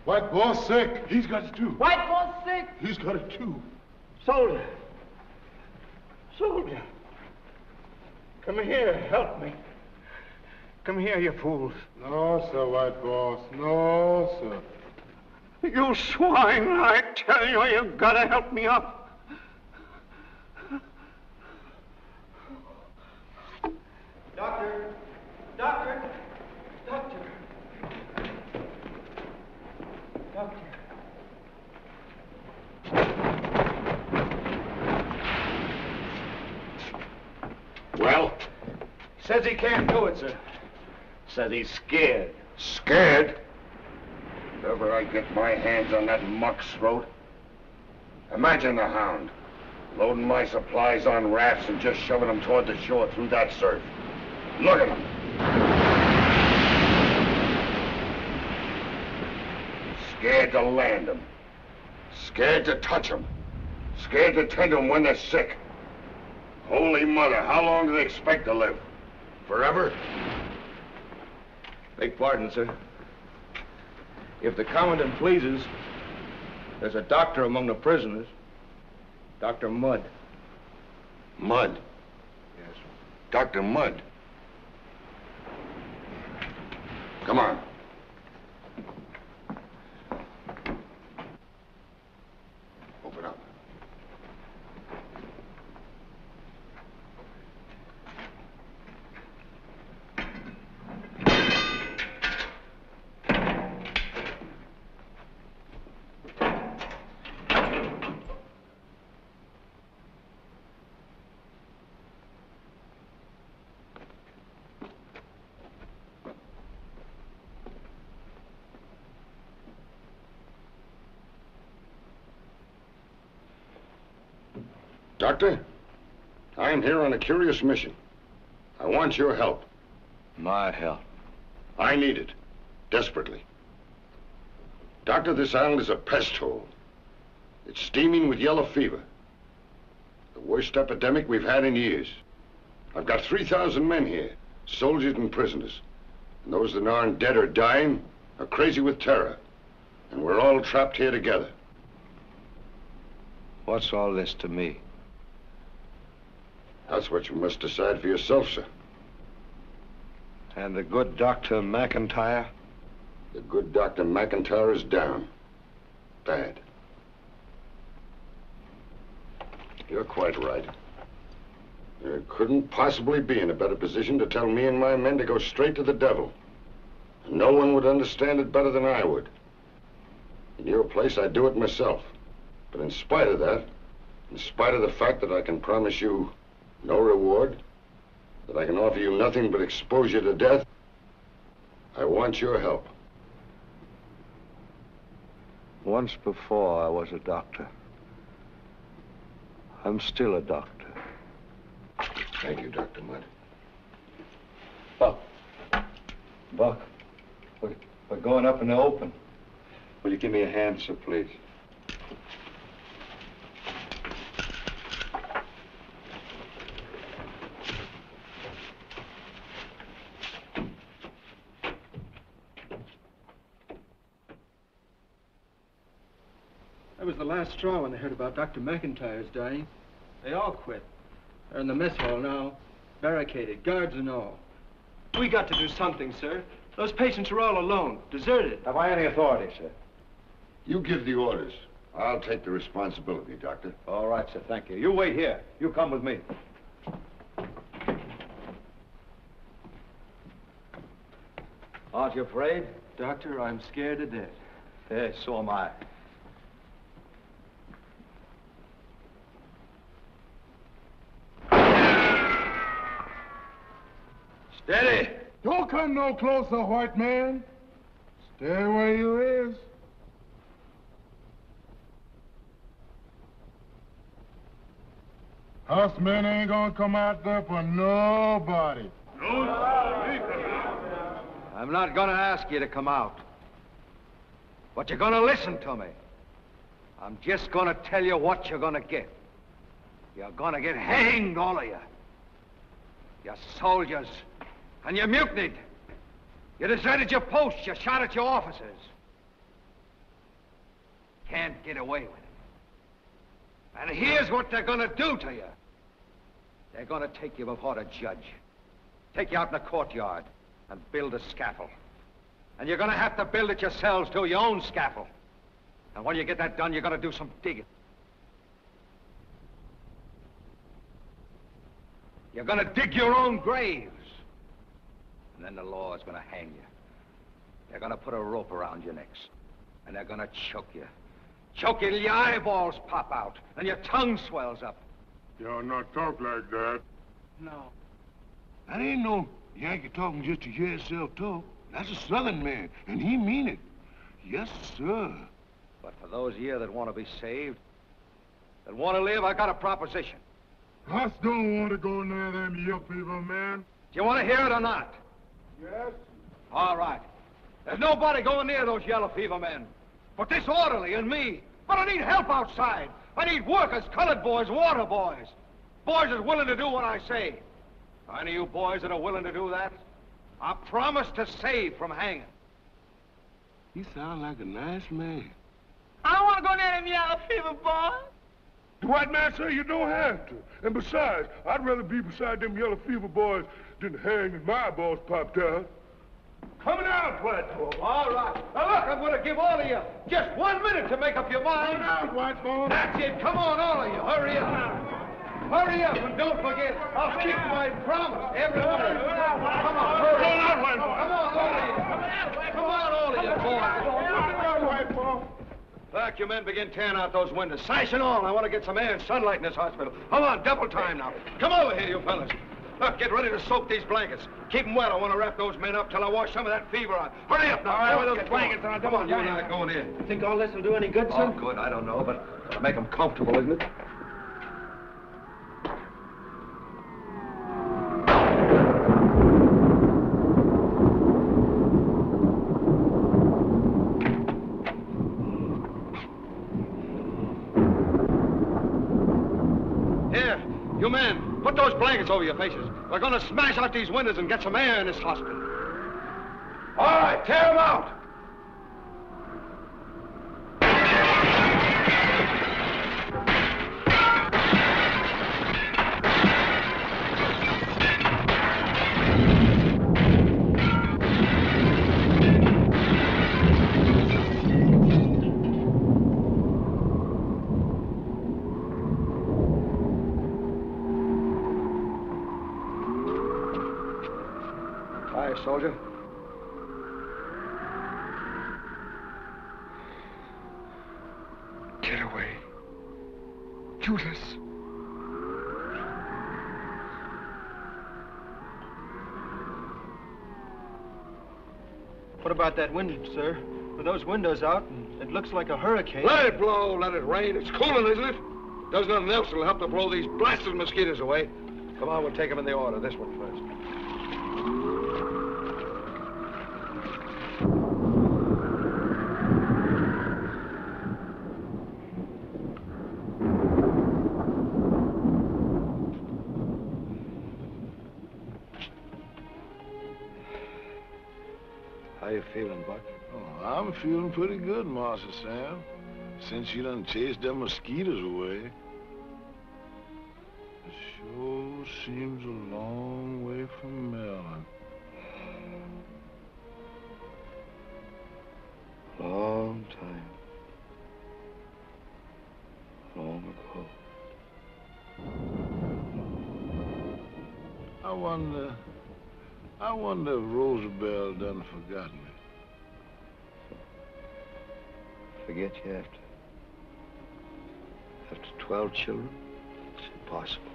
White boss sick. He's got it too. White boss sick. He's got it too. Soldier. Soldier. Come here, help me. Come here, you fools. No, sir, white boss. No, sir. You swine, I tell you, you've got to help me up. Doctor! Doctor! Doctor! Doctor! Well? Says he can't do it, sir. Says he's scared. Scared? If ever I get my hands on that muck's throat. Imagine the hound. Loading my supplies on rafts and just shoving them toward the shore through that surf. Look at him. Scared to land them. Scared to touch them. Scared to tend them when they're sick. Holy Mother, how long do they expect to live? Forever? Beg pardon, sir. If the commandant pleases, there's a doctor among the prisoners. Dr. Mudd. Mudd? Yes. Dr. Mudd? Come on. Open up. Doctor, I am here on a curious mission. I want your help. My help? I need it. Desperately. Doctor, this island is a pest hole. It's steaming with yellow fever. The worst epidemic we've had in years. I've got 3,000 men here, soldiers and prisoners. And those that aren't dead or dying are crazy with terror. And we're all trapped here together. What's all this to me? That's what you must decide for yourself, sir. And the good Dr. McIntyre? The good Dr. McIntyre is down. Bad. You're quite right. You couldn't possibly be in a better position to tell me and my men to go straight to the devil. And no one would understand it better than I would. In your place, I'd do it myself. But in spite of that, in spite of the fact that I can promise you no reward, that I can offer you nothing but exposure to death, I want your help. Once before, I was a doctor. I'm still a doctor. Thank you, Dr. Mudd. Buck, we're going up in the open. Will you give me a hand, sir, please? That was the last straw when they heard about Dr. McIntyre's dying. They all quit. They're in the mess hall now, barricaded, guards and all. We got to do something, sir. Those patients are all alone, deserted. Have I any authority, sir? You give the orders. I'll take the responsibility, Doctor. All right, sir, thank you. You wait here. You come with me. Aren't you afraid? Doctor, I'm scared to death. Yes, so am I. Steady! Don't come no closer, white man. Stay where you is. Us men ain't gonna come out there for nobody. I'm not gonna ask you to come out. But you're gonna listen to me. I'm just gonna tell you what you're gonna get. You're gonna get hanged, all of you. You're soldiers, and you mutinied. You deserted your post. You shot at your officers. Can't get away with it. And here's what they're gonna do to you. They're gonna take you before the judge. Take you out in the courtyard and build a scaffold. And you're gonna have to build it yourselves, too, your own scaffold. And when you get that done, you're gonna do some digging. You're gonna dig your own graves. And then the law is gonna hang you. They're gonna put a rope around your necks. And they're gonna choke you. Choke you till your eyeballs pop out and your tongue swells up. Y'all not talk like that. No. That ain't no Yankee talking just to hear himself talk. That's a Southern man, and he mean it. Yes, sir. But for those of you that want to be saved, that want to live, I got a proposition. Us don't want to go near them yellow fever, man. Do you want to hear it or not? Yes. All right. There's nobody going near those yellow fever men. But this orderly and me. But I need help outside. I need workers, colored boys, water boys. Boys that's willing to do what I say. Any of you boys that are willing to do that, I promise to save from hanging. He sounds like a nice man. I don't want to go near them yellow fever boys. The white man say you don't have to. And besides, I'd rather be beside them yellow fever boys than hang and my balls popped out. Coming out, white boy. All right. Now look, I'm going to give all of you just 1 minute to make up your mind. Coming out, white boy. That's it. Come on, all of you. Hurry up. Hurry up and don't forget. I'll keep my promise. Everybody. Come on, hurry. Come on, white boy. Come on, all of you. Come on, all of you, boys. Come on, white boy. Back, you men begin tearing out those windows. Sash and all. I want to get some air and sunlight in this hospital. Come on, double time now. Come over here, you fellas. Look, get ready to soak these blankets. Keep them wet. I want to wrap those men up till I wash some of that fever out. Hurry up now. All right, Don't with get those blankets going. on. Come on, you and I going in. You think all this will do any good, sir? Oh, good. I don't know, but it'll make them comfortable, isn't it? You men, put those blankets over your faces. We're going to smash out these windows and get some air in this hospital. All right, tear them out. Soldier. Get away. Judas. What about that wind, sir? With those windows out, and it looks like a hurricane. Let it blow, let it rain. It's cooling, isn't it? Does nothing else that'll help to blow these blasted mosquitoes away. Come on, we'll take them in the order. This one first. How you feeling, Buck? Oh, I'm feeling pretty good, Master Sam. Since you done chased them mosquitoes away. It sure seems a long way from Maryland. Long time. Long ago. I wonder if Roosevelt done forgot me. Forget you after 12 children? It's impossible.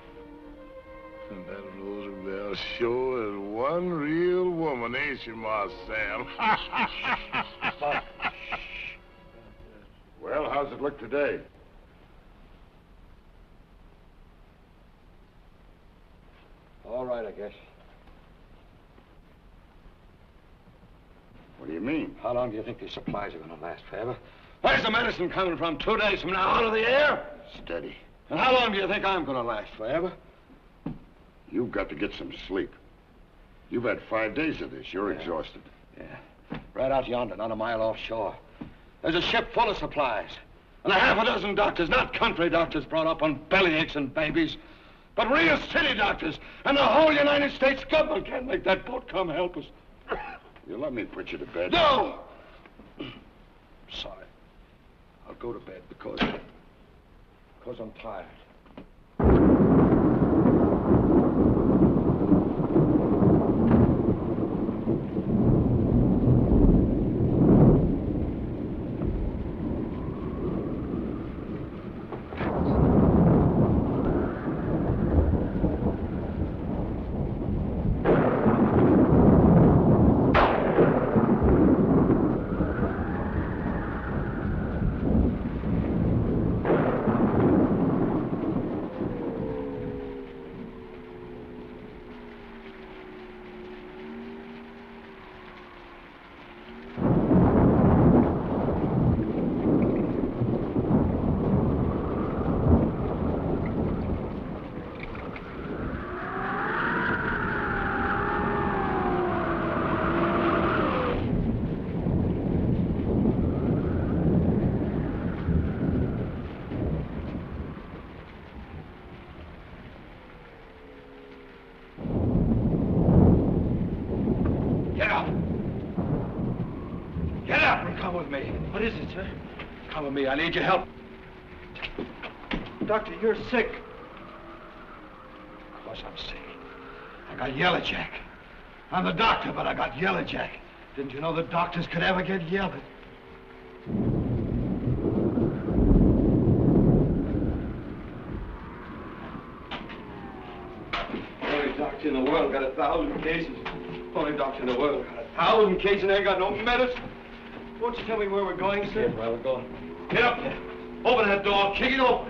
And that Roosevelt sure is one real woman, ain't she, Master Sam? Well, how's it look today? All right, I guess. What do you mean? How long do you think these supplies are going to last? Forever? Where's the medicine coming from? 2 days from now, out of the air? Steady. And how long do you think I'm going to last? Forever? You've got to get some sleep. You've had 5 days of this. You're exhausted. Yeah, right out yonder, not a mile offshore. There's a ship full of supplies. And a half a dozen doctors, not country doctors brought up on bellyaches and babies, but real city doctors. And the whole United States government can't make that boat come help us. You let me put you to bed. No! Sorry. I'll go to bed because I'm tired. What is it, sir? Come with me. I need your help. Doctor, you're sick. Of course I'm sick. I got yellow jack. I'm the doctor, but I got yellow jack. Didn't you know the doctors could ever get yellow? Only doctor in the world got 1,000 cases. Only doctor in the world got 1,000 cases and ain't got no medicine. Won't you tell me where we're going, sir? Yes, where we're going. Get up there. Open that door. Kick it open.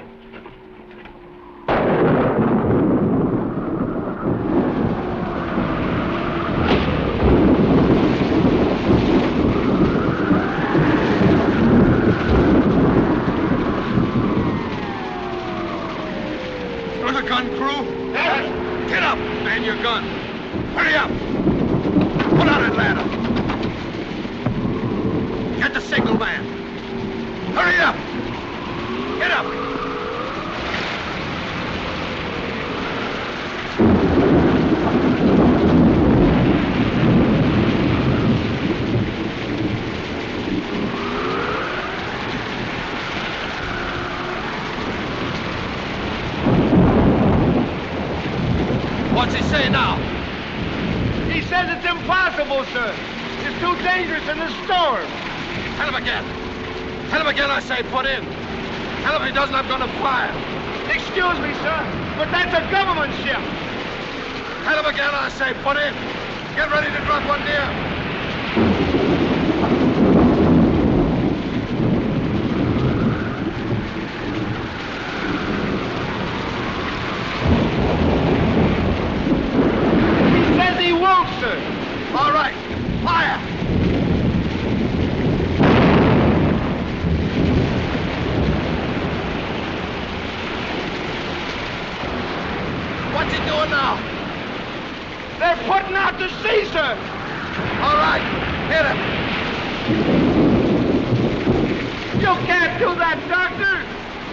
Throw the gun, crew. Yes. Get up. Man your gun. Hurry up. Pull out that ladder. Get the signal man. Hurry up! Get up! What's he say now? He says it's impossible, sir. It's too dangerous in the storm. Tell him again. Tell him again, I say, put in. Tell him he doesn't have gun to fire. Excuse me, sir, but that's a government ship. Tell him again, I say, put in. Get ready to drop one near. He says he won't, sir. All right, fire. What's he doing now? They're putting out to sea, sir. All right, hit him. You can't do that, doctor.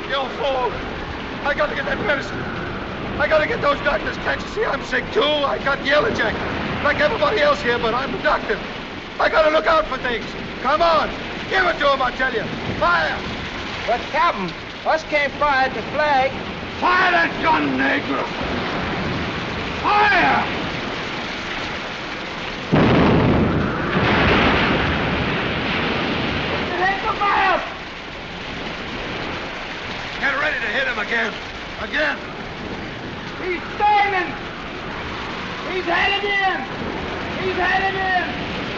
You fool. I got to get that medicine. I got to get those doctors. Can't you see I'm sick, too? I got yellow jack. Like everybody else here, but I'm the doctor. I got to look out for things. Come on. Give it to him, I tell you. Fire. But, Captain, us can't fire at the flag. Fire that gun, Negro. Fire! It ain't the fire! Get ready to hit him again. Again. He's turning! He's headed in! He's headed in!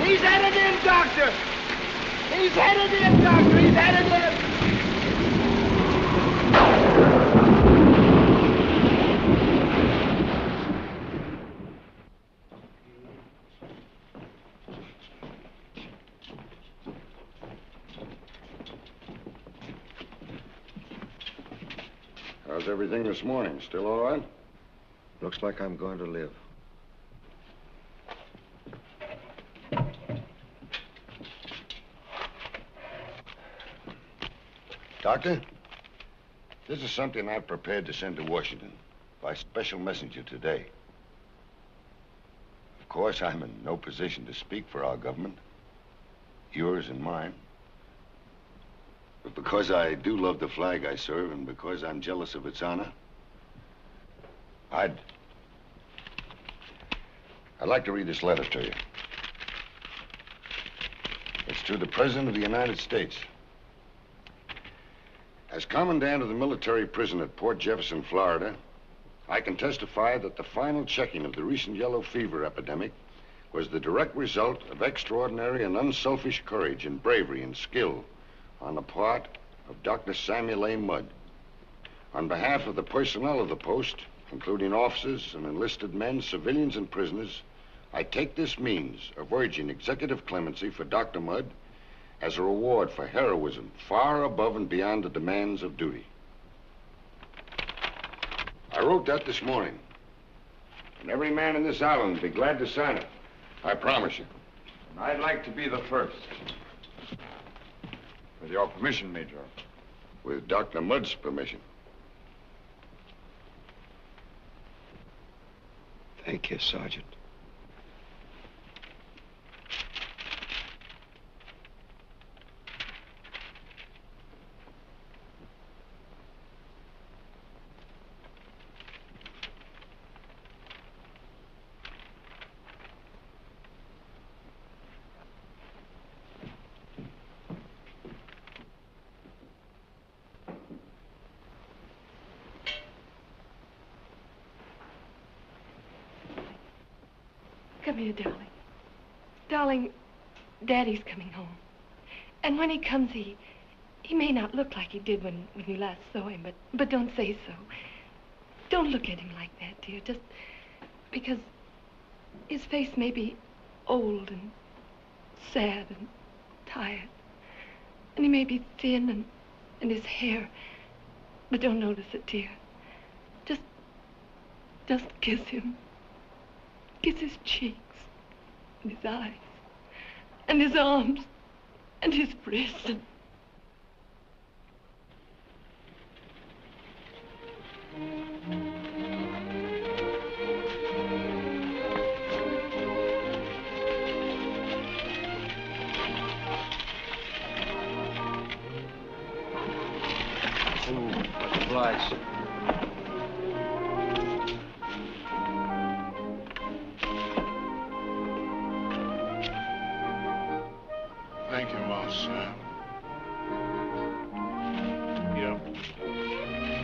He's headed in, Doctor! He's headed in, Doctor! He's headed in! How's everything this morning? Still all right? Looks like I'm going to live. Doctor, this is something I've prepared to send to Washington by special messenger today. Of course, I'm in no position to speak for our government, yours and mine. But because I do love the flag I serve and because I'm jealous of its honor, I'd like to read this letter to you. It's to the President of the United States. As Commandant of the military prison at Port Jefferson, Florida, I can testify that the final checking of the recent yellow fever epidemic was the direct result of extraordinary and unselfish courage and bravery and skill on the part of Dr. Samuel A. Mudd. On behalf of the personnel of the post, including officers and enlisted men, civilians and prisoners, I take this means of urging executive clemency for Dr. Mudd as a reward for heroism far above and beyond the demands of duty. I wrote that this morning, and every man in this island will be glad to sign it. I promise you. And I'd like to be the first. With your permission, Major. With Dr. Mudd's permission. Thank you, Sergeant. Come here, darling. Darling, Daddy's coming home. And when he comes, he may not look like he did when you last saw him, but don't say so. Don't look at him like that, dear, just because his face may be old and sad and tired. And he may be thin and his hair, but don't notice it, dear. Just kiss him. Kiss his cheeks, and his eyes, and his arms, and his wrists, and... Supplies. Thank you, boss. Yep.